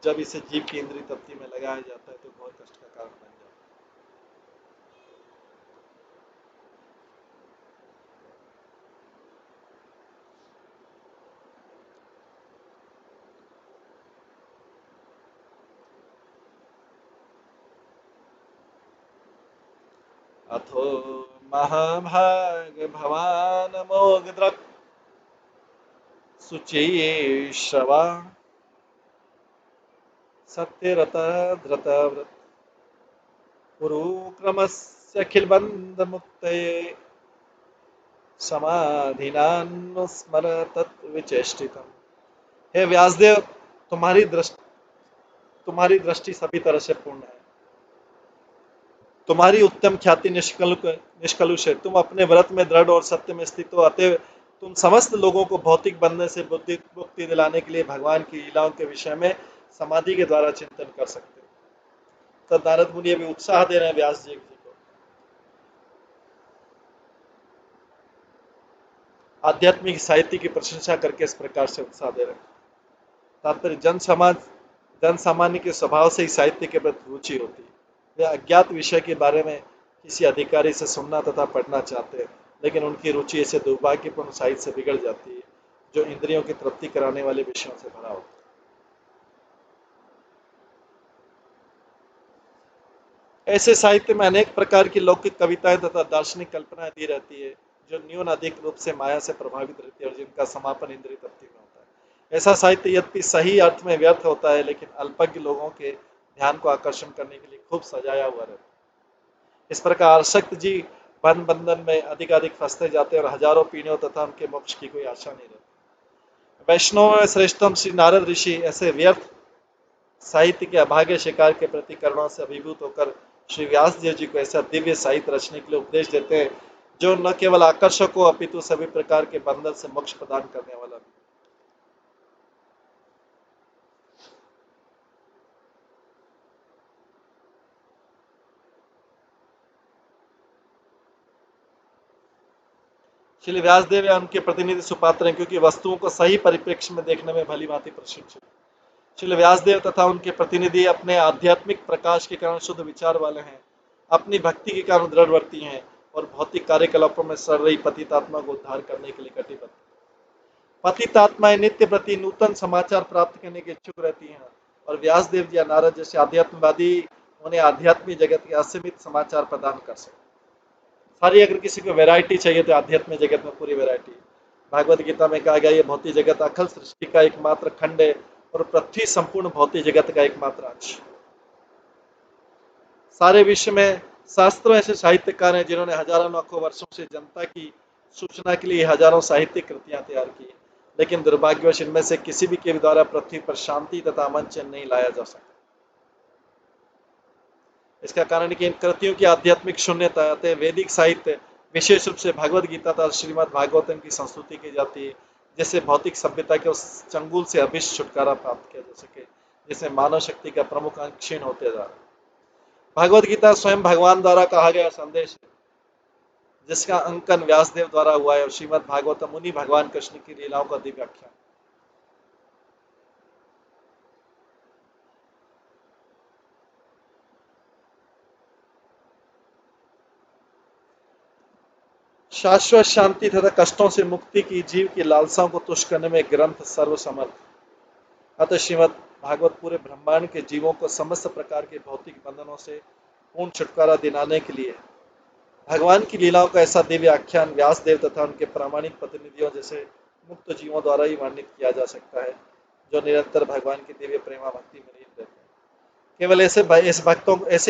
जब इसे जीव केंद्रीय तृप्ति में लगाया जाता है तो घोर कष्ट का कारण बन जाता है। अथो महाभाग भवान मोगद्रक शुचि श्रवा सत्यरत धृतव्रत पुरुक्रमस्यखिल बंध मुक्तये समाधिनानुस्मर तत्विचेष्टितम्। हे व्यासदेव, तुम्हारी दृष्टि तुम्हारी दृष्टि सभी तरह से पूर्ण है। तुम्हारी उत्तम ख्याति निष्कलुष है। तुम अपने व्रत में दृढ़ और सत्य में स्थित हो, अतः तुम समस्त लोगों को भौतिक बंधन से बुद्धि मुक्ति दिलाने के लिए भगवान की लीलाओं के विषय में समाधि के द्वारा चिंतन कर सकते हो। तब नारद मुनि अभी उत्साह दे रहे हैं व्यास जी को। आध्यात्मिक साहित्य की प्रशंसा करके इस प्रकार से उत्साह दे रहे हैं। तात्पर्य जन सामान्य के स्वभाव से ही साहित्य के प्रति रुचि होती है। वे अज्ञात विषय के बारे में किसी अधिकारी से सुनना तथा पढ़ना चाहते हैं, लेकिन उनकी रुचि ऐसे दुर्भाग्यपूर्ण साहित्य से बिगड़ जाती है जो इंद्रियों की तृप्ति कराने वाले विषयों से भरा होता है। ऐसे साहित्य में अनेक प्रकार की लौकिक कविताएं तथा दार्शनिक कल्पनाएं दी रहती है जो न्यून अधिक रूप से माया से प्रभावित रहती है और जिनका समापन इंद्रिय तृप्ति में होता है। ऐसा साहित्य यद्यपि सही अर्थ में व्यर्थ होता है, लेकिन अल्पज्ञ लोगों के ध्यान को आकर्षण करने के लिए खूब सजाया हुआ रहता है। इस प्रकार आसक्त जी बंधन में अधिक फंसते जाते हैं और हजारों पीढ़ियों तथा उनके मोक्ष की कोई आशा नहीं रहती। वैष्णव में श्रेष्ठतम श्री नारद ऋषि ऐसे व्यर्थ साहित्य के अभागे शिकार के प्रति करुणा से अभिभूत होकर श्री व्यास देव जी को ऐसा दिव्य साहित्य रचने के लिए उपदेश देते हैं जो न केवल आकर्षक हो अपितु सभी प्रकार के बंधन से मोक्ष प्रदान करने वाला भी। श्री व्यासदेव या उनके प्रतिनिधि सुपात्र हैं क्योंकि वस्तुओं को सही परिप्रेक्ष्य में देखने में भली भांति प्रशिक्षित। श्री व्यासदेव तथा उनके प्रतिनिधि अपने आध्यात्मिक प्रकाश के कारण शुद्ध विचार वाले हैं, अपनी भक्ति के कारण दृढ़वर्ती हैं और भौतिक कार्यकलापों में सड़ रही पतितात्मा को उद्धार करने के लिए कटिबद्ध। पतितात्माएं नित्य प्रति नूतन समाचार प्राप्त करने के इच्छुक रहती हैं और व्यासदेव या नारद जैसे आध्यात्मवादी उन्हें आध्यात्मिक जगत के असीमित समाचार प्रदान कर सकते। सारी अगर किसी को वैरायटी चाहिए तो आध्यात्मिक जगत में पूरी वैरायटी। भागवत गीता में कहा गया ये भौतिक जगत अखिल सृष्टि का एकमात्र खंड है और पृथ्वी संपूर्ण भौतिक जगत का एकमात्र अंश। सारे विश्व में शास्त्रों ऐसे साहित्यकार हैं जिन्होंने हजारों लाखों वर्षों से जनता की सूचना के लिए हजारों साहित्यिक कृतियां तैयार की, लेकिन दुर्भाग्यवश इनमें से किसी भी के द्वारा पृथ्वी पर शांति तथा अमन चैन नहीं लाया जा सका। इसका कारण है कि इन कृतियों की आध्यात्मिक शून्यता है। वैदिक साहित्य विशेष रूप से भगवद गीता तथा श्रीमद् भागवतम की संस्तुति की जाती है, जिससे भौतिक सभ्यता के उस चंगुल से अभिष्ट छुटकारा प्राप्त किया जा सके जिससे मानव शक्ति का प्रमुख अंग क्षीण होते जा रहा है। भगवद गीता स्वयं भगवान द्वारा कहा गया संदेश है, जिसका अंकन व्यासदेव द्वारा हुआ है, और श्रीमद् भागवतम मुनि भगवान कृष्ण की लीलाओं का दिव्य आख्यान। शाश्वत शांति तथा कष्टों से मुक्ति की जीव की लालसाओं को तुष्ट करने में ग्रंथ सर्वसमर्थ। अतः श्रीमद् भागवत पूरे ब्रह्मांड के जीवों को समस्त प्रकार के भौतिक बंधनों से पूर्ण छुटकारा दिलाने के लिए भगवान की लीलाओं का ऐसा दिव्य आख्यान व्यासदेव तथा उनके प्रामाणिक प्रतिनिधियों जैसे मुक्त जीवों द्वारा ही वर्णित किया जा सकता है, जो निरंतर भगवान की दिव्य प्रेमा भक्ति में लीन रहते हैं। केवल ऐसे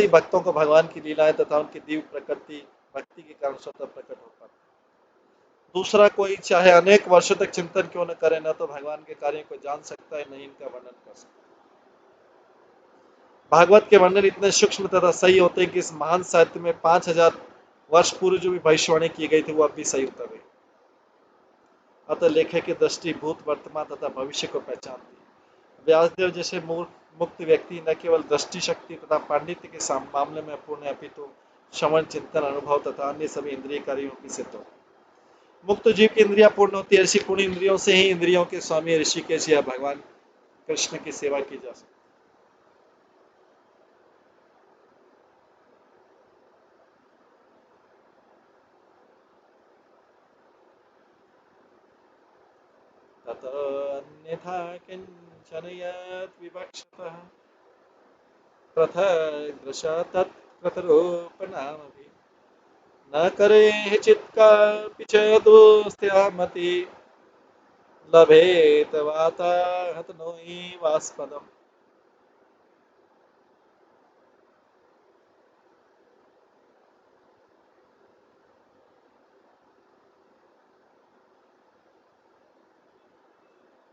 ही भक्तों को भगवान की लीलाएं तथा उनकी दिव्य प्रकृति भक्ति के कारण स्वतः प्रकट हो पाती। दूसरा कोई चाहे अनेक वर्षों तक चिंतन क्यों न करे, न तो भगवान के कार्यों को जान सकता है, नहीं इनका वर्णन कर सकता। भागवत के वर्णन इतने सूक्ष्म तथा सही होते हैं कि इस महान साहित्य में 5000 वर्ष पूर्व जो भी भविष्यवाणी की गई थी वो अब भी सही उतर गई। अतः लेखक की दृष्टि भूत वर्तमान तथा भविष्य को पहचानती है। व्यासदेव जैसे मुक्त व्यक्ति न केवल दृष्टि शक्ति तथा पांडित्य के मामले में पूर्ण है, अपितु श्रवण चिंतन अनुभव तथा अन्य सभी इंद्रिय कार्यों की सिद्ध हो। मुक्त जीव की इंद्रियां पूर्ण होती है, ऐसी पूर्ण इंद्रियों से ही इंद्रियों के स्वामी ऋषिकेश या भगवान कृष्ण की सेवा की जा सकती। अन्यथा किंचन यत् विवक्षतः पृथग्दृशा तत्कृतरूपनामपि न करे चित्कापि च दोस्त्यामति लभेत वाताहत नोऽवास्पदम्।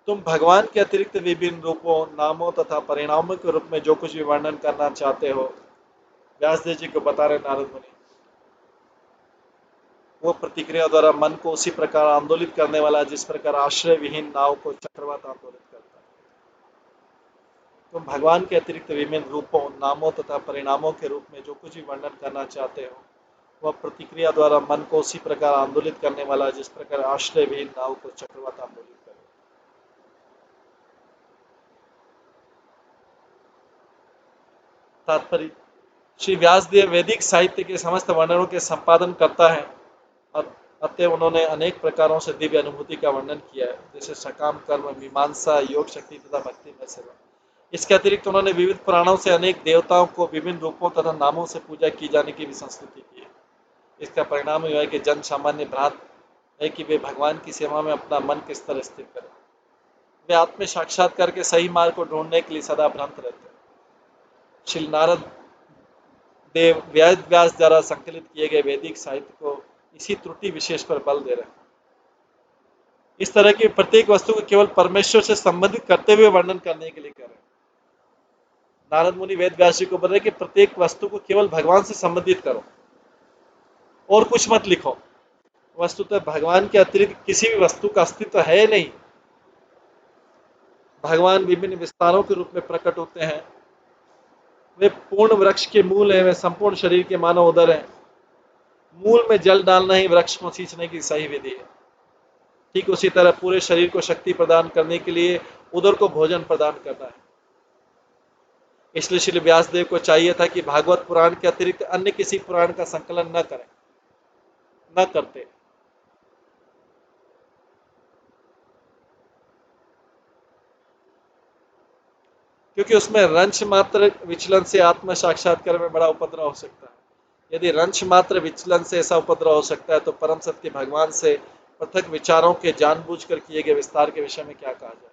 तुम भगवान के अतिरिक्त विभिन्न रूपों नामों तथा परिणामों के रूप में जो कुछ भी वर्णन करना चाहते हो, व्यासदेव जी को बता रहे नारद मुनि, वो प्रतिक्रिया द्वारा मन को उसी प्रकार आंदोलित करने वाला जिस प्रकार आश्रय विहीन नाव को चक्रवात आंदोलित करता है। तुम भगवान के अतिरिक्त विभिन्न रूपों नामों तथा परिणामों के रूप में जो कुछ भी वर्णन करना चाहते हो, वह प्रतिक्रिया द्वारा मन को उसी प्रकार आंदोलित करने वाला जिस प्रकार आश्रय विहीन नाव को चक्रवात आंदोलित करे। तात्पर्य, श्री व्यासदेव वैदिक साहित्य के समस्त वर्णनों के संपादन करता है, अतः उन्होंने अनेक प्रकारों से दिव्य अनुभूति का वर्णन किया है, जैसे सकाम कर्म मीमांसा योग शक्ति तथा भक्ति में सेवा। इसके अतिरिक्त उन्होंने विविध पुराणों से अनेक देवताओं को विभिन्न रूपों तथा नामों से पूजा की जाने की भी संस्तुति की है। इसका परिणाम यह है कि जन सामान्य भ्रांत है कि वे भगवान की सेवा में अपना मन किस तरह स्थिर करें। वे आत्म साक्षात्कार के सही मार्ग को ढूंढने के लिए सदा भ्रांत रहते हैं। श्री नारद देव वेद व्यास द्वारा संकलित किए गए वैदिक साहित्य को इसी त्रुटि विशेष पर बल दे रहे हैं। इस तरह की प्रत्येक वस्तु को केवल परमेश्वर से संबंधित करते हुए वर्णन करने के लिए कह रहे हैं। नारद मुनि वेद व्यास जी को बोल रहे कि प्रत्येक वस्तु को केवल भगवान से संबंधित करो और कुछ मत लिखो। वस्तुतः भगवान के अतिरिक्त किसी भी वस्तु का अस्तित्व है नहीं। भगवान विभिन्न विस्तारों के रूप में प्रकट होते हैं। वे पूर्ण वृक्ष के मूल हैं, वे संपूर्ण शरीर के मानव उदर हैं। मूल में जल डालना ही वृक्ष को सींचने की सही विधि है। ठीक उसी तरह पूरे शरीर को शक्ति प्रदान करने के लिए उदर को भोजन प्रदान करना है। इसलिए श्री व्यासदेव को चाहिए था कि भागवत पुराण के अतिरिक्त अन्य किसी पुराण का संकलन न करें, न करते। क्योंकि उसमें रंच मात्र विचलन से आत्म साक्षात्कार में बड़ा उपद्रव हो सकता है। यदि रंश मात्र विचलन से ऐसा उपद्रव हो सकता है तो परम सत्य भगवान से पृथक विचारों के जानबूझकर किए गए विस्तार के विषय में क्या कहा जाए।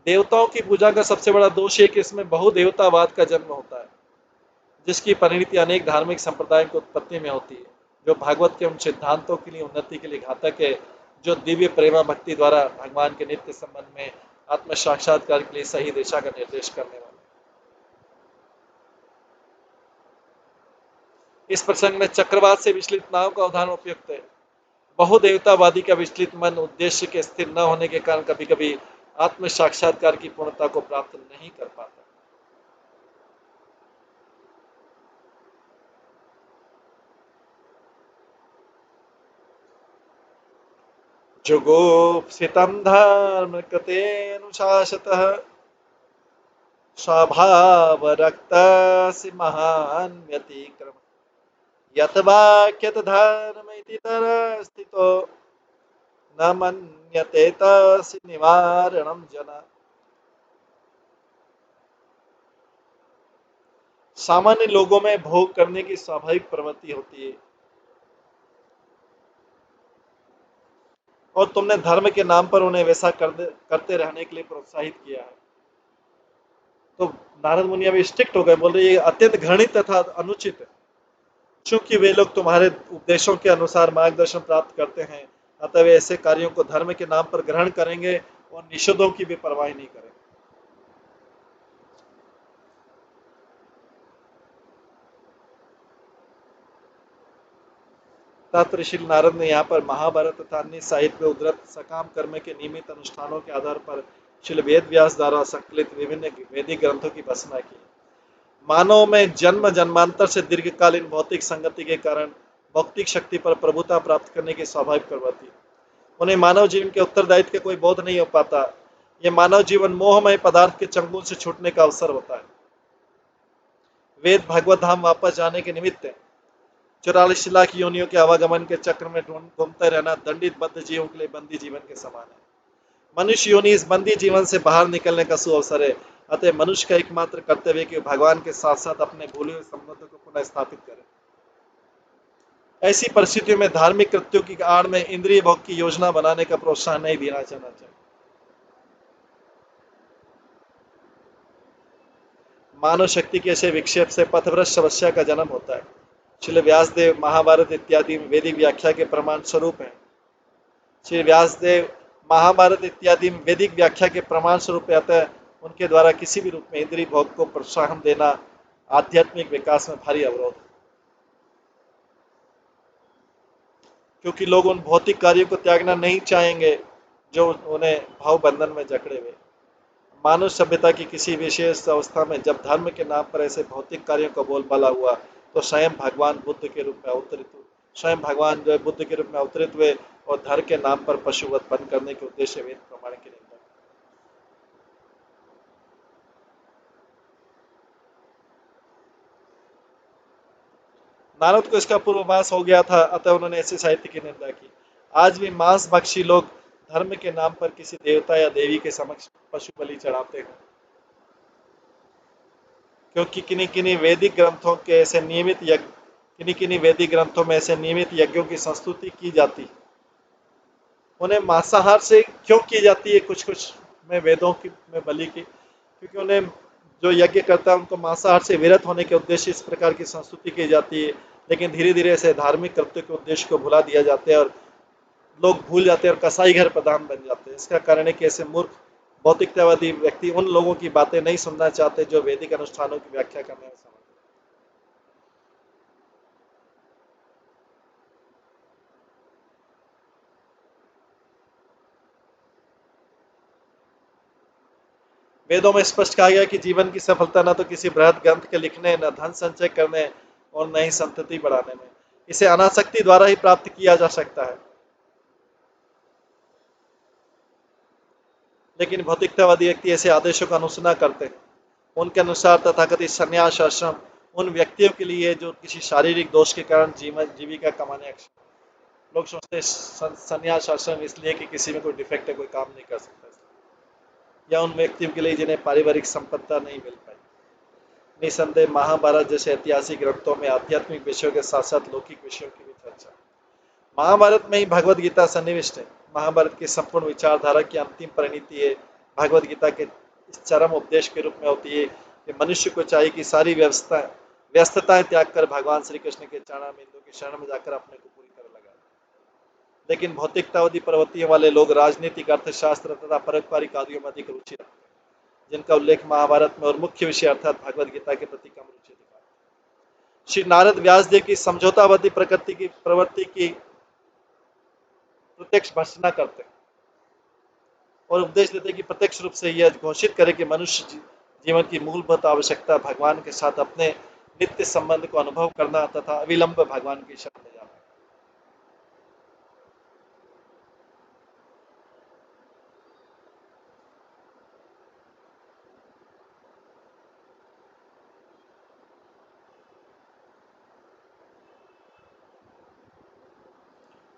देवताओं की पूजा का सबसे बड़ा दोष है कि इसमें बहुदेवतावाद का जन्म होता है, जिसकी परिणति अनेक धार्मिक संप्रदायों की उत्पत्ति में होती है, जो भागवत के उन सिद्धांतों के लिए उन्नति के लिए घातक है, जो दिव्य प्रेमा भक्ति द्वारा भगवान के नित्य संबंध में आत्म साक्षात्कार के लिए सही दिशा का निर्देश करने वाले। इस प्रसंग में चक्रवात से विचलित नाव का उदाहरण उपयुक्त है। बहुदेवतावादी का विचलित मन उद्देश्य के स्थिर न होने के कारण कभी कभी आत्म साक्षात्कार की पूर्णता को प्राप्त नहीं कर पाता। जुगोप्सितं धर्म कृतेऽनुशासतः स्वभावरक्तस्य महान् व्यतिक्रम यत वाक्यत धर्म इति तरस्थितो न मन्यते तस्य निवारणं जना। सामान्य लोगों में भोग करने की स्वाभाविक प्रवृत्ति होती है और तुमने धर्म के नाम पर उन्हें वैसा करते रहने के लिए प्रोत्साहित किया है। तो नारद मुनि अभी स्ट्रिक्ट हो गए, बोल रहे ये अत्यंत घृणित तथा अनुचित है। चूंकि वे लोग तुम्हारे उपदेशों के अनुसार मार्गदर्शन प्राप्त करते हैं, अतः वे ऐसे कार्यों को धर्म के नाम पर ग्रहण करेंगे और निषेधों की भी परवाह नहीं करेंगे। तत्र श्री नारद ने यहाँ पर महाभारत तथा अन्य साहित्य में उद्धृत सकाम कर्म के नियमित अनुष्ठानों के आधार पर श्री वेद व्यास द्वारा संकलित विभिन्न वैदिक ग्रंथों की भर्त्सना की। मानव में जन्म जन्मांतर से दीर्घकालीन भौतिक संगति के कारण भौतिक शक्ति पर प्रभुता प्राप्त करने की स्वाभाविक प्रवृत्ति, उन्हें मानव जीवन के उत्तरदायित्व का कोई बोध नहीं हो पाता। यह मानव जीवन मोहमय पदार्थ के चंगुल से छूटने का अवसर होता है। वेद भगवत धाम वापस जाने के निमित्त है। 44 लाख योनियों के आवागमन के चक्र में घूमते रहना दंडित बद्ध जीवों के लिए बंदी जीवन के समान है। मनुष्य योनि इस बंदी जीवन से बाहर निकलने का सुअवसर है। अतः मनुष्य का एकमात्र कर्तव्य कि भगवान के साथ साथ अपने भूले हुए संबंधों को पुनः स्थापित करे। ऐसी परिस्थितियों में धार्मिक कृत्यों की आड़ में इंद्रिय भोग की योजना बनाने का प्रोत्साहन नहीं दिया जाना चाहिए। मानव शक्ति के ऐसे विक्षेप से पथभ्रष्ट समस्या का जन्म होता है। श्री व्यासदेव महाभारत इत्यादि वैदिक व्याख्या के प्रमाण स्वरूप हैं। श्री व्यासदेव महाभारत इत्यादि वैदिक व्याख्या के प्रमाण स्वरूप, अतः उनके द्वारा किसी भी रूप में इंद्रिय भोग को प्रोत्साहन देना आध्यात्मिक विकास में भारी अवरोध है, क्योंकि लोग उन भौतिक कार्यों को त्यागना नहीं चाहेंगे जो उन्हें भाव बंधन में जकड़े हुए। मानव सभ्यता की किसी विशेष अवस्था में जब धर्म के नाम पर ऐसे भौतिक कार्यों का बोलबाला हुआ तो स्वयं भगवान बुद्ध के रूप में अवतरित हुए। स्वयं भगवान जो है बुद्ध के रूप में अवतरित हुए और धर्म के नाम पर पशुवध बंद करने के उद्देश्य वेद प्रमाण की निंदा। नारद को इसका पूर्वाभास हो गया था, अतः उन्होंने ऐसे साहित्य की निंदा की। आज भी मांस भक्षी लोग धर्म के नाम पर किसी देवता या देवी के समक्ष पशु बलि चढ़ाते हैं, क्योंकि किन्हीं किन्हीं वैदिक ग्रंथों के ऐसे नियमित यज्ञ किन्हीं किन्हीं वैदिक ग्रंथों में ऐसे नियमित यज्ञों की संस्तुति की जाती। उन्हें मांसाहार से क्यों की जाती है? कुछ कुछ में वेदों की में बलि की, क्योंकि उन्हें जो यज्ञ करता है उनको मांसाहार से विरत होने के उद्देश्य इस प्रकार की संस्तुति की जाती है। लेकिन धीरे धीरे ऐसे धार्मिक कृत्य के उद्देश्य को भुला दिया जाता है और लोग भूल जाते हैं और कसाई घर प्रधान बन जाते हैं। इसका कारण है कि ऐसे मूर्ख भौतिकतावादी व्यक्ति उन लोगों की बातें नहीं सुनना चाहते जो वैदिक अनुष्ठानों की व्याख्या करने में समर्थ। वेदों में स्पष्ट कहा गया कि जीवन की सफलता न तो किसी बृहद ग्रंथ के लिखने, न धन संचय करने और न ही संतति बढ़ाने में, इसे अनासक्ति द्वारा ही प्राप्त किया जा सकता है। लेकिन भौतिकतावादी व्यक्ति ऐसे आदेशों का अनुसरण करते हैं। उनके अनुसार तथाकथित संन्यास आश्रम उन व्यक्तियों के लिए जो किसी शारीरिक दोष के कारण जीवन जीविका कमाने अक्षम। लोग सोचते हैं संन्यास आश्रम इसलिए कि किसी में कोई डिफेक्ट है, कोई काम नहीं कर सकता, या उन व्यक्तियों के लिए जिन्हें पारिवारिक संपत्ति नहीं मिल पाई। निसंदेह महाभारत जैसे ऐतिहासिक ग्रंथों में आध्यात्मिक विषयों के साथ साथ लौकिक विषयों की भी चर्चा। महाभारत में ही भगवत गीता सन्निविष्ट है। महाभारत की संपूर्ण विचारधारा की अंतिम परिणति है भगवत गीता के इस चरम उपदेश के रूप में होती है कि मनुष्य को चाहिए कि सारी व्यस्तताएं त्याग कर भगवान श्री कृष्ण के चरणारविंदों की शरण में जाकर अपने को पूरी तरह लगाए। लेकिन भौतिकतावादी प्रवृत्तियों वाले लोग राजनीतिक, अर्थशास्त्र तथा पारंपरिक आदियों में अधिक रुचि रखते हैं, जिनका उल्लेख महाभारत में और मुख्य विषय अर्थात भगवत गीता के प्रति कम रुचि दिखाते हैं। श्री नारद व्यास देव की समझौतावादी प्रवृत्ति की प्रत्यक्ष भर्त्सना करते हैं और उपदेश देते हैं कि प्रत्यक्ष रूप से यह घोषित करे कि मनुष्य जीवन की मूलभूत आवश्यकता भगवान के साथ अपने नित्य संबंध को अनुभव करना तथा अविलंब भगवान की शरण में जाना।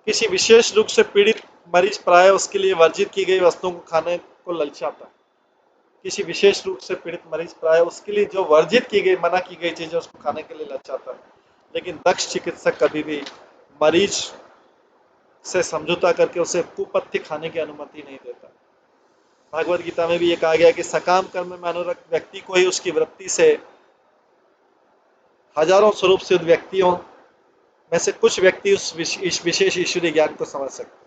किसी विशेष रूप से पीड़ित मरीज प्राय उसके लिए वर्जित की गई वस्तुओं को खाने को ललचाता है। किसी विशेष रूप से पीड़ित मरीज प्राय उसके लिए जो वर्जित की गई, मना की गई चीजें उसको खाने के लिए ललचाता है। लेकिन दक्ष चिकित्सक कभी भी मरीज से समझौता करके उसे कुपथ्य खाने की अनुमति नहीं देता। भगवत गीता में भी ये कहा गया कि सकाम कर्म में अनुरक्त व्यक्ति को ही उसकी वृत्ति से हजारों स्वरूप से व्यक्तियों में से कुछ व्यक्ति उस विशेष ईश्वरीय ज्ञान को समझ सकते हैं।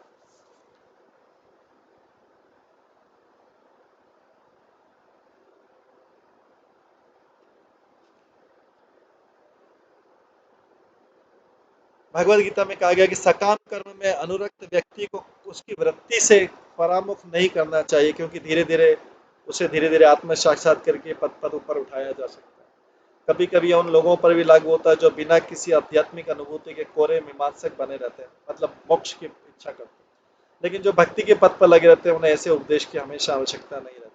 भगवत गीता में कहा गया कि सकाम कर्म में अनुरक्त व्यक्ति को उसकी वृत्ति से परामुख नहीं करना चाहिए, क्योंकि धीरे धीरे आत्म साक्षात्कार के पद पर ऊपर उठाया जा सकता है। कभी कभी उन लोगों पर भी लागू होता है जो बिना किसी आध्यात्मिक अनुभूति के कोरे मीमांसक बने रहते हैं, मतलब मोक्ष की इच्छा करते हैं। लेकिन जो भक्ति के पद पर लगे रहते हैं उन्हें ऐसे उपदेश की हमेशा आवश्यकता नहीं रहती।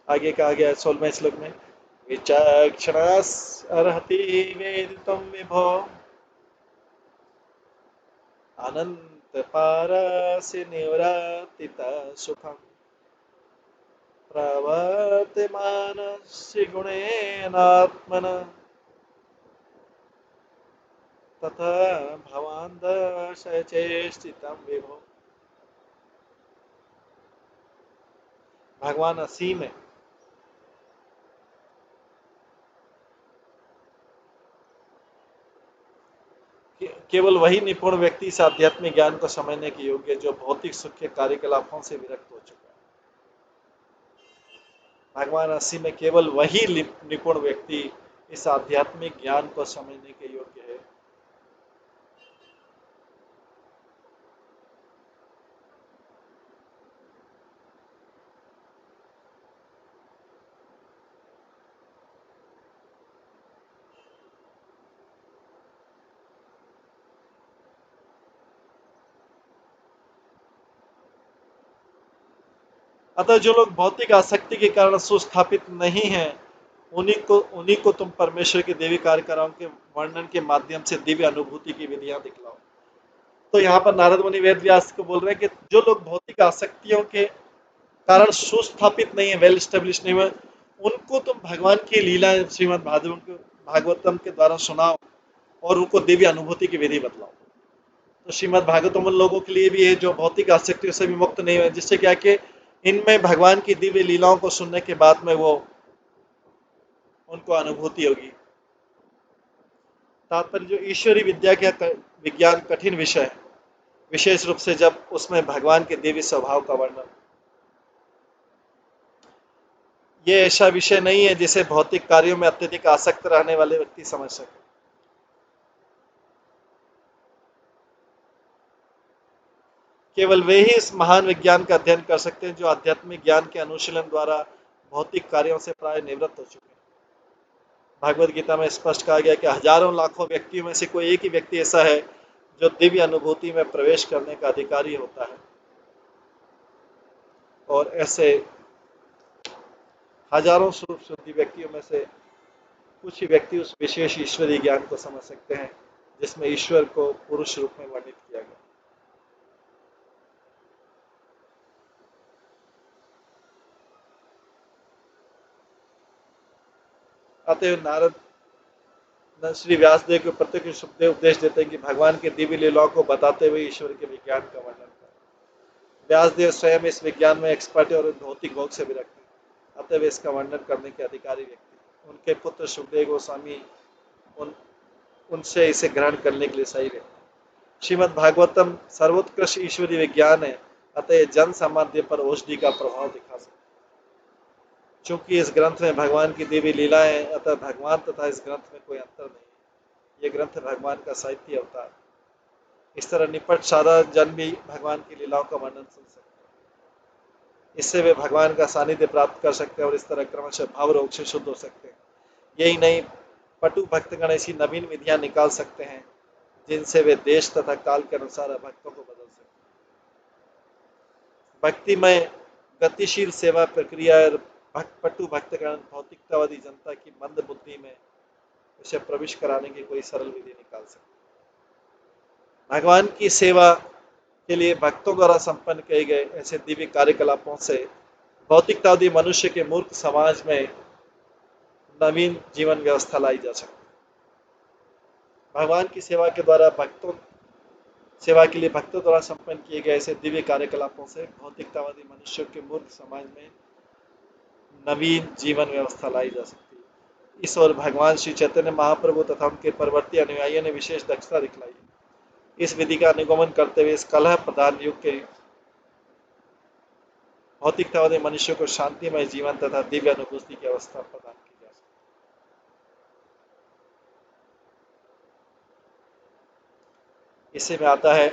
आगे कहा गया 16वें श्लोक में, विचक्षणास अर्हति वेदितुं विभो अनंत पारस्य निवर्तित सुखम प्रवर्तमानस्य गुणेनात्मना तथा भवान् दर्शय चेष्टितं विभो। भगवान असीम है। केवल वही निपुण व्यक्ति इस आध्यात्मिक ज्ञान को समझने के योग्य जो भौतिक सुख के कार्यकलापों से विरक्त हो चुका है। भगवान असीम में केवल वही निपुण व्यक्ति इस आध्यात्मिक ज्ञान को समझने के योग्य है अतः जो लोग भौतिक आसक्ति के कारण सुस्थापित नहीं हैं, उन्हीं को तुम परमेश्वर के देवी कार्यकलापों के वर्णन के माध्यम से दिव्य अनुभूति की विधियां दिखलाओ। तो यहाँ पर नारद मुनि वेद व्यास को बोल रहे हैं कि जो लोग भौतिक आसक्तियों के कारण सुस्थापित नहीं है, वेल स्टेब्लिश नहीं है, उनको तुम भगवान की लीला श्रीमद् भागवतम के द्वारा सुनाओ और उनको दिव्य अनुभूति की विधि बतलाओ। तो श्रीमद् भागवतम उन लोगों के लिए भी है जो भौतिक आसक्तियों से भी मुक्त नहीं हुए, जिससे क्या कि इनमें भगवान की दिव्य लीलाओं को सुनने के बाद में वो उनको अनुभूति होगी। तात्पर्य जो ईश्वरी विद्या का विज्ञान कठिन विषय है, विशेष रूप से जब उसमें भगवान के देवी स्वभाव का वर्णन। ये ऐसा विषय नहीं है जिसे भौतिक कार्यों में अत्यधिक आसक्त रहने वाले व्यक्ति समझ सके। केवल वे ही इस महान विज्ञान का अध्ययन कर सकते हैं जो आध्यात्मिक ज्ञान के अनुशीलन द्वारा भौतिक कार्यों से प्राय निवृत्त हो चुके हैं। भागवत गीता में स्पष्ट कहा गया कि हजारों लाखों व्यक्तियों में से कोई एक ही व्यक्ति ऐसा है जो दिव्य अनुभूति में प्रवेश करने का अधिकारी होता है, और ऐसे हजारों स्वरूप शुद्धि व्यक्तियों में से कुछ ही व्यक्ति उस विशेष ईश्वरीय ज्ञान को समझ सकते हैं जिसमें ईश्वर को पुरुष रूप में वर्णित किया गया। अतः नारद श्री व्यासदेव को प्रत्यक्ष उपदेश देते हैं कि भगवान के दिव्य लीलाओं को बताते हुए ईश्वर के विज्ञान का वर्णन करें। व्यासदेव स्वयं इस विज्ञान में एक्सपर्ट और भौतिक भोग से विरक्त हैं, अतः वे इसका वर्णन करने के अधिकारी व्यक्ति हैं। उनके पुत्र सुखदेव गोस्वामी उनसे इसे ग्रहण करने के लिए सही व्यक्ति। श्रीमद् भागवतम सर्वोत्कृष्ट ईश्वरीय विज्ञान है, अतः जन सामान्य पर औषधि का प्रभाव दिखा सकता है। चूंकि इस ग्रंथ में भगवान की दिव्य लीलाएं हैं, अतः भगवान तथा इस ग्रंथ में कोई अंतर नहीं है। ये ग्रंथ भगवान का साहित्य अवतार है। इस तरह निपट साधारण जन भी भगवान की लीलाओं का वर्णन सुन सकते हैं। इससे वे भगवान का सानिध्य प्राप्त कर सकते हैं और इस तरह क्रमशः भाव रोग से शुद्ध हो सकते हैं। यही नहीं, पटु भक्तगण ऐसी नवीन विधियां निकाल सकते हैं जिनसे वे देश तथा काल के अनुसार भक्तों को बदल सकते हैं। भक्तिमय गतिशील सेवा प्रक्रिया और पटु भक्तगण भौतिकतावादी जनता की मंद बुद्धि में उसे प्रवेश कराने की कोई सरल विधि निकाल सकते हैं। भगवान की सेवा के लिए भक्तों द्वारा संपन्न किए गए ऐसे दिव्य कार्यकलापों से भौतिकतावादी मनुष्य के मूर्ख समाज में नवीन जीवन व्यवस्था लाई जा सकती है। भगवान की सेवा के द्वारा सेवा के लिए भक्तों द्वारा संपन्न किए गए ऐसे दिव्य कार्यकलापों से भौतिकतावादी मनुष्यों के मूर्ख समाज में नवीन जीवन व्यवस्था लाई जा सकती है। इस ओर भगवान श्री चैतन्य महाप्रभु तथा उनके परवर्ती अनुयायियों ने विशेष दक्षता दिखलाई। इस विधि का अनुगमन करते हुए इस कलह प्रधान युग के भौतिकतावादी मनुष्यों को शांतिमय जीवन तथा दिव्य अनुभूति की अवस्था प्रदान की जा सकती है। इसी में आता है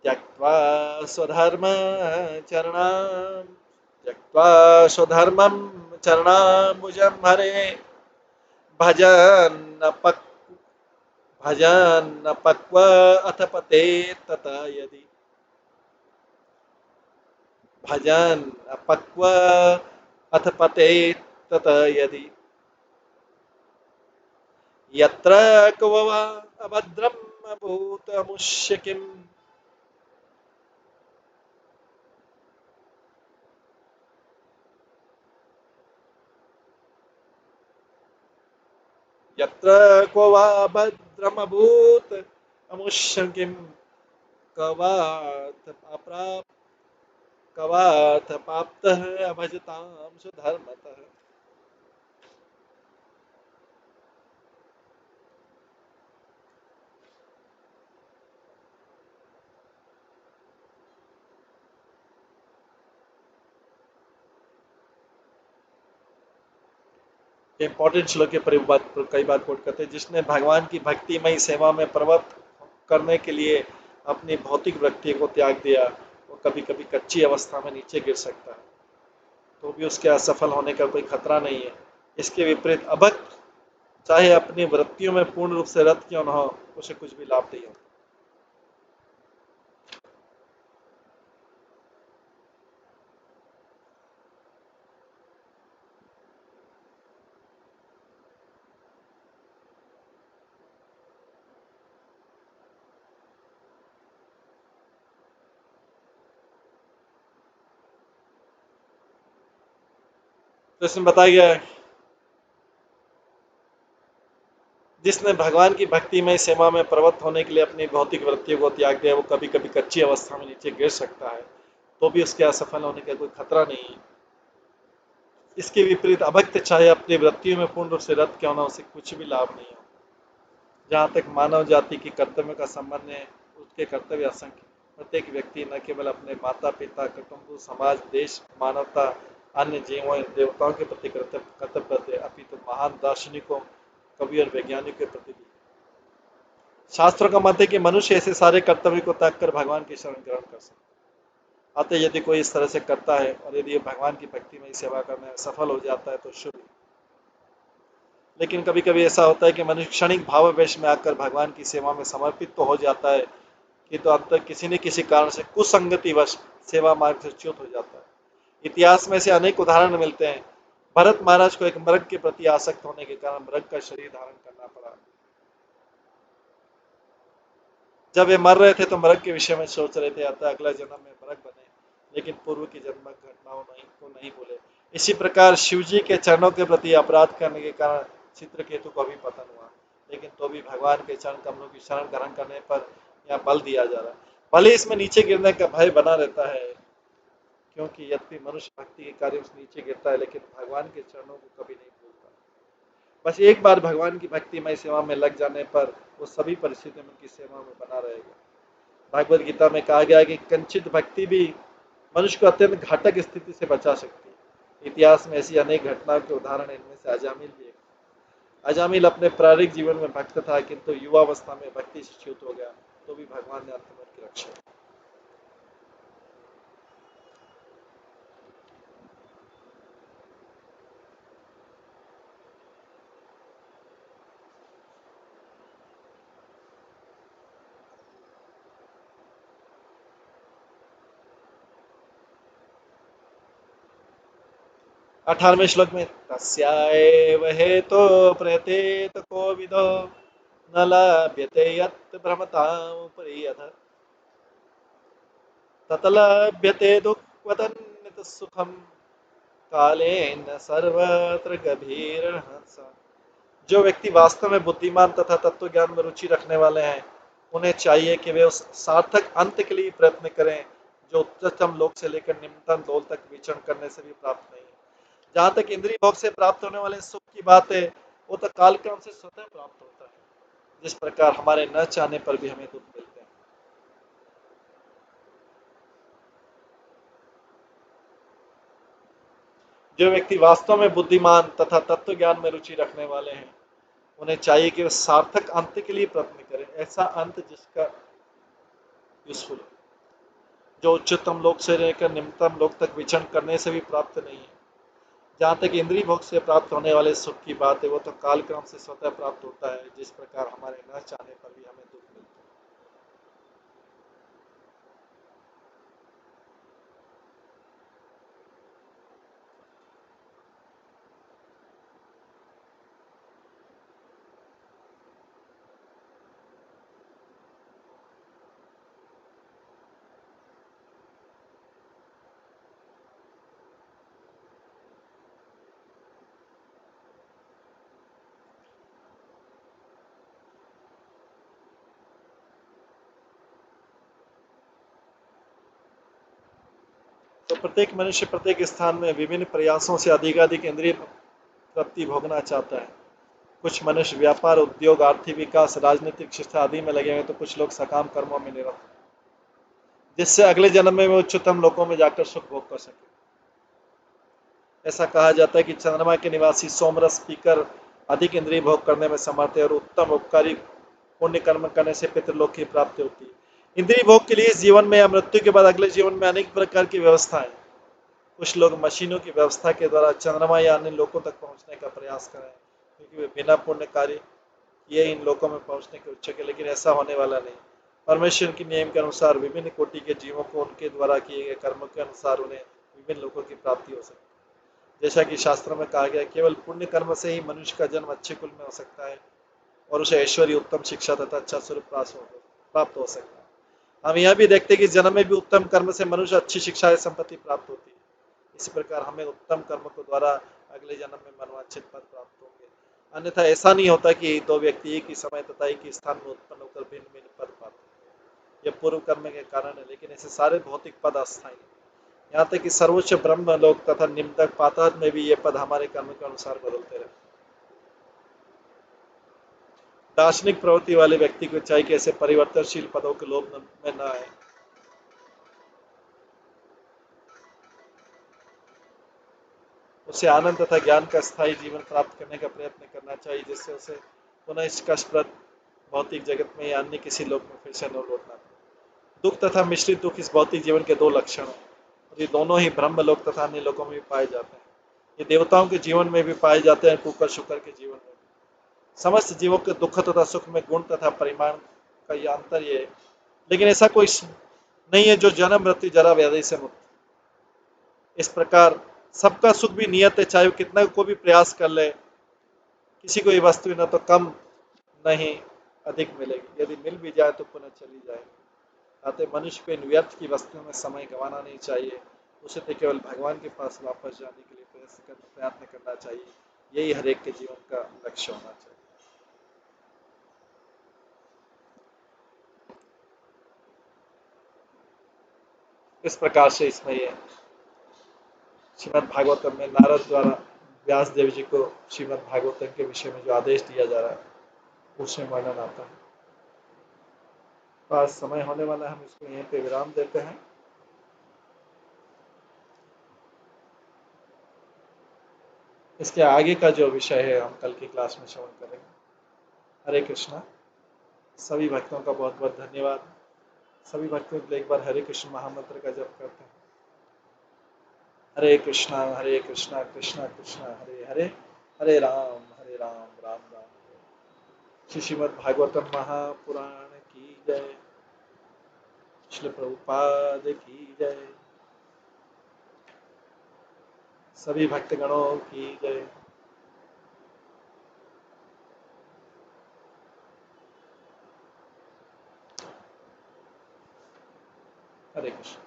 त्यक्त्वा स्वधर्मं चरणाम्बुजं हरे भजन पक्व अथ पते तत यदि भजन पक्व अथ पते तत यदि यत्र क्व वा अभद्रम भूतमुष्य किम यत्र क्व वा भद्रमभूत अमुष्यं किं कवाथ प्राप्तः अभजतां सुधर्मतः। इंपॉर्टेंट श्लोक के कई बार कोट करते हैं। जिसने भगवान की भक्तिमय सेवा में प्रवृत्त करने के लिए अपनी भौतिक वृत्ति को त्याग दिया, वो कभी कभी कच्ची अवस्था में नीचे गिर सकता है, तो भी उसके असफल होने का कोई खतरा नहीं है। इसके विपरीत अभक्त चाहे अपनी वृत्तियों में पूर्ण रूप से रत क्यों न हो, उसे कुछ भी लाभ नहीं होता। तो इसमें बताया गया है, जिसने भगवान की भक्तिमय सेवा में प्रवृत्त होने के लिए अपनी भौतिक वृत्तियों को त्याग दिया, वो कभी कभी कच्ची अवस्था में नीचे गिर सकता है, तो भी उसके असफल होने का कोई खतरा नहीं है। इसके विपरीत अभक्त चाहे अपनी वृत्तियों में पूर्ण रूप से रत क्यों ना, उसे कुछ भी लाभ नहीं हो। जहाँ तक मानव जाति की कर्तव्य का संबंध है, उसके कर्तव्य असंख्य। प्रत्येक व्यक्ति न केवल अपने माता पिता, कुटुंब, समाज, देश, मानवता, अन्य जीवों देवताओं के प्रति कर्तव्य करते, अपितु महान दार्शनिकों, कवि और वैज्ञानिकों के प्रति भी। शास्त्रों का मत है कि मनुष्य ऐसे सारे कर्तव्य को त्याग कर भगवान की शरण ग्रहण कर सकता है। अतः यदि कोई इस तरह से करता है और यदि भगवान की भक्ति में सेवा करने में सफल हो जाता है तो शुभ। लेकिन कभी कभी ऐसा होता है कि मनुष्य क्षणिक भावावेश में आकर भगवान की सेवा में समर्पित तो हो जाता है, कि तो अंत किसी न किसी कारण से कुसंगतिवश सेवा मार्ग से च्युत हो जाता है। इतिहास में से अनेक उदाहरण मिलते हैं। भरत महाराज को एक मृग के प्रति आसक्त होने के कारण मृग का शरीर धारण करना पड़ा। जब वे मर रहे थे तो मृग के विषय में सोच रहे थे, अतः अगला जन्म में मृग बने, लेकिन पूर्व की जन्म घटनाओं को नहीं भूले। इसी प्रकार शिव जी के चरणों के प्रति अपराध करने के कारण चित्रकेतु को भी पतन हुआ, लेकिन तो भी भगवान के चरण कमलों की शरण ग्रहण करने पर यहाँ बल दिया जा रहा है। भले इसमें नीचे गिरने का भय बना रहता है, क्योंकि यद्यपि मनुष्य भक्ति के कार्यों से नीचे गिरता है, लेकिन भगवान के चरणों को कभी नहीं भूलता। बस एक बार भगवान की भक्तिमय सेवा में लग जाने पर वो सभी परिस्थितियों में उनकी सेवा में बना रहेगा। भागवत गीता में कहा गया है कि कंचित भक्ति भी मनुष्य को अत्यंत घातक स्थिति से बचा सकती है। इतिहास में ऐसी अनेक घटनाओं के उदाहरण, इनमें से अजामिल भी एक। अजामिल अपने प्रारंभिक जीवन में भक्त था, किंतु युवावस्था में भक्ति से च्युत हो गया, तो भी भगवान ने अंत में उनकी रक्षा की। 18वें श्लोक में तस्याएव हेतो प्रयतेत कोविदो न लभ्यते यत् भ्रमतामुपरि यथ ततलभ्यते दुःखवदन्यत सुखम कालेन सर्वत्र गभीरहंस। जो व्यक्ति वास्तव में बुद्धिमान तथा तत्व ज्ञान में रुचि रखने वाले हैं, उन्हें चाहिए कि वे उस सार्थक अंत के लिए प्रयत्न करें जो उच्चतम लोक से लेकर निम्नतम लोक तक विचरण करने से भी प्राप्त नहीं है। जहाँ तक इंद्रिय भोग से प्राप्त होने वाले सुख की बात है, वो तो कालक्रम से स्वतः प्राप्त होता है, जिस प्रकार हमारे न चाहने पर भी हमें दुख मिलते हैं। जो व्यक्ति वास्तव में बुद्धिमान तथा तत्व ज्ञान में रुचि रखने वाले हैं, उन्हें चाहिए कि वे सार्थक अंत के लिए प्रयत्न करें, ऐसा अंत जिसका यूजफुल हो, जो उच्चतम लोक से लेकर निम्नतम लोक तक विचरण करने से भी प्राप्त नहीं है। जहाँ तक इंद्रिय भोग से प्राप्त होने वाले सुख की बात है, वो तो कालक्रम से स्वतः प्राप्त होता है, जिस प्रकार हमारे न चाहने पर भी हमें दुख मिलता है। तो प्रत्येक मनुष्य प्रत्येक स्थान में विभिन्न प्रयासों से अधिकाधिक इंद्रिय प्राप्ति भोगना चाहता है। कुछ मनुष्य व्यापार, उद्योग, आर्थिक विकास, राजनीतिक शिक्षा आदि में लगे हैं, तो कुछ लोग सकाम कर्मों में निरत हैं, जिससे अगले जन्म में वे उच्चतम लोकों में जाकर सुख भोग कर सके। ऐसा कहा जाता है कि चंद्रमा के निवासी सोमरस पीकर अधिक इंद्रिय भोग करने में समर्थ है, और उत्तम उपकारी पुण्य कर्म करने से पितृलोक की प्राप्ति होती है। इंद्रिय भोग के लिए इस जीवन में या मृत्यु के बाद अगले जीवन में अनेक प्रकार की व्यवस्था है। कुछ लोग मशीनों की व्यवस्था के द्वारा चंद्रमा या अन्य लोकों तक पहुंचने का प्रयास करें, क्योंकि वे बिना पुण्य कार्य किए इन लोकों में पहुंचने के इच्छुक है, लेकिन ऐसा होने वाला नहीं। परमेश्वर के नियम के अनुसार विभिन्न कोटि के जीवों को उनके द्वारा किए गए कर्मों के अनुसार उन्हें विभिन्न लोकों की प्राप्ति हो सकती है। जैसा कि शास्त्रों में कहा गया, केवल पुण्य कर्म से ही मनुष्य का जन्म अच्छे कुल में हो सकता है, और उसे ऐश्वर्य, उत्तम शिक्षा तथा अच्छा स्वरूप प्राप्त हो सकता है। हम यह भी देखते हैं कि जन्म में भी उत्तम कर्म से मनुष्य अच्छी शिक्षा या संपत्ति प्राप्त होती है। इसी प्रकार हमें उत्तम कर्म के द्वारा अगले जन्म में मनवांछित पद प्राप्त होंगे। अन्यथा ऐसा नहीं होता कि दो व्यक्ति एक ही समय तथा एक ही स्थान में उत्पन्न होकर भिन्न भिन्न पद पाते हैं। यह पूर्व कर्म के कारण है, लेकिन ऐसे सारे भौतिक पद अस्थायी हैं। यहाँ तक कि सर्वोच्च ब्रह्म लोक तथा निम्न पाताल में भी ये पद हमारे कर्म के अनुसार बदलते रहते हैं। दार्शनिक प्रवृत्ति वाले व्यक्ति को चाहिए कि ऐसे परिवर्तनशील पदों के लोभ में न आए। उसे आनंद तथा ज्ञान का स्थायी जीवन प्राप्त करने का प्रयत्न करना चाहिए, जिससे उसे पुनः इस कष्टप्रद भौतिक जगत में या अन्य किसी लोक में फिर से न लौटना पड़े। दुख तथा मिश्रित दुख इस भौतिक जीवन के दो लक्षण हैं, और ये दोनों ही ब्रह्म लोक तथा अन्य लोकों में भी पाए जाते हैं। ये देवताओं के जीवन में भी पाए जाते हैं, कुकर शुकर के जीवन में भी। समस्त जीवों के दुख तथा सुख में गुण तथा परिमाण का यह अंतर ये है, लेकिन ऐसा कोई नहीं है जो जन्म, मृत्यु, जरा, व्याधि से मुक्त। इस प्रकार सबका सुख भी नियत है, चाहे वो कितना को भी प्रयास कर ले, किसी को ये वस्तु न तो कम नहीं अधिक मिलेगी, यदि मिल भी जाए तो पुनः चली जाएगी। अतः मनुष्य को इन व्यर्थ की वस्तुओं में समय गंवाना नहीं चाहिए, उसे तो केवल भगवान के पास वापस जाने के लिए प्रयत्न करना चाहिए। यही हर एक के जीवन का लक्ष्य होना चाहिए। इस प्रकार से इसमें ये श्रीमद् भागवतम में नारद द्वारा व्यास देव जी को श्रीमद् भागवतम के विषय में जो आदेश दिया जा रहा है उसमें वर्णन आता है। तो आज समय होने वाला है, हम इसको यहीं पे विराम देते हैं। इसके आगे का जो विषय है हम कल की क्लास में श्रवण करेंगे। हरे कृष्णा। सभी भक्तों का बहुत बहुत धन्यवाद। सभी भक्तों के लिए एक बार हरे कृष्ण महामंत्र का जप करते हैं। हरे कृष्णा कृष्णा कृष्णा हरे हरे, हरे राम राम राम हरे। श्रीमद् भागवतम महापुराण की जय। श्री प्रभुपाद की जय। सभी भक्तगणों की जय। हरे कृष्ण।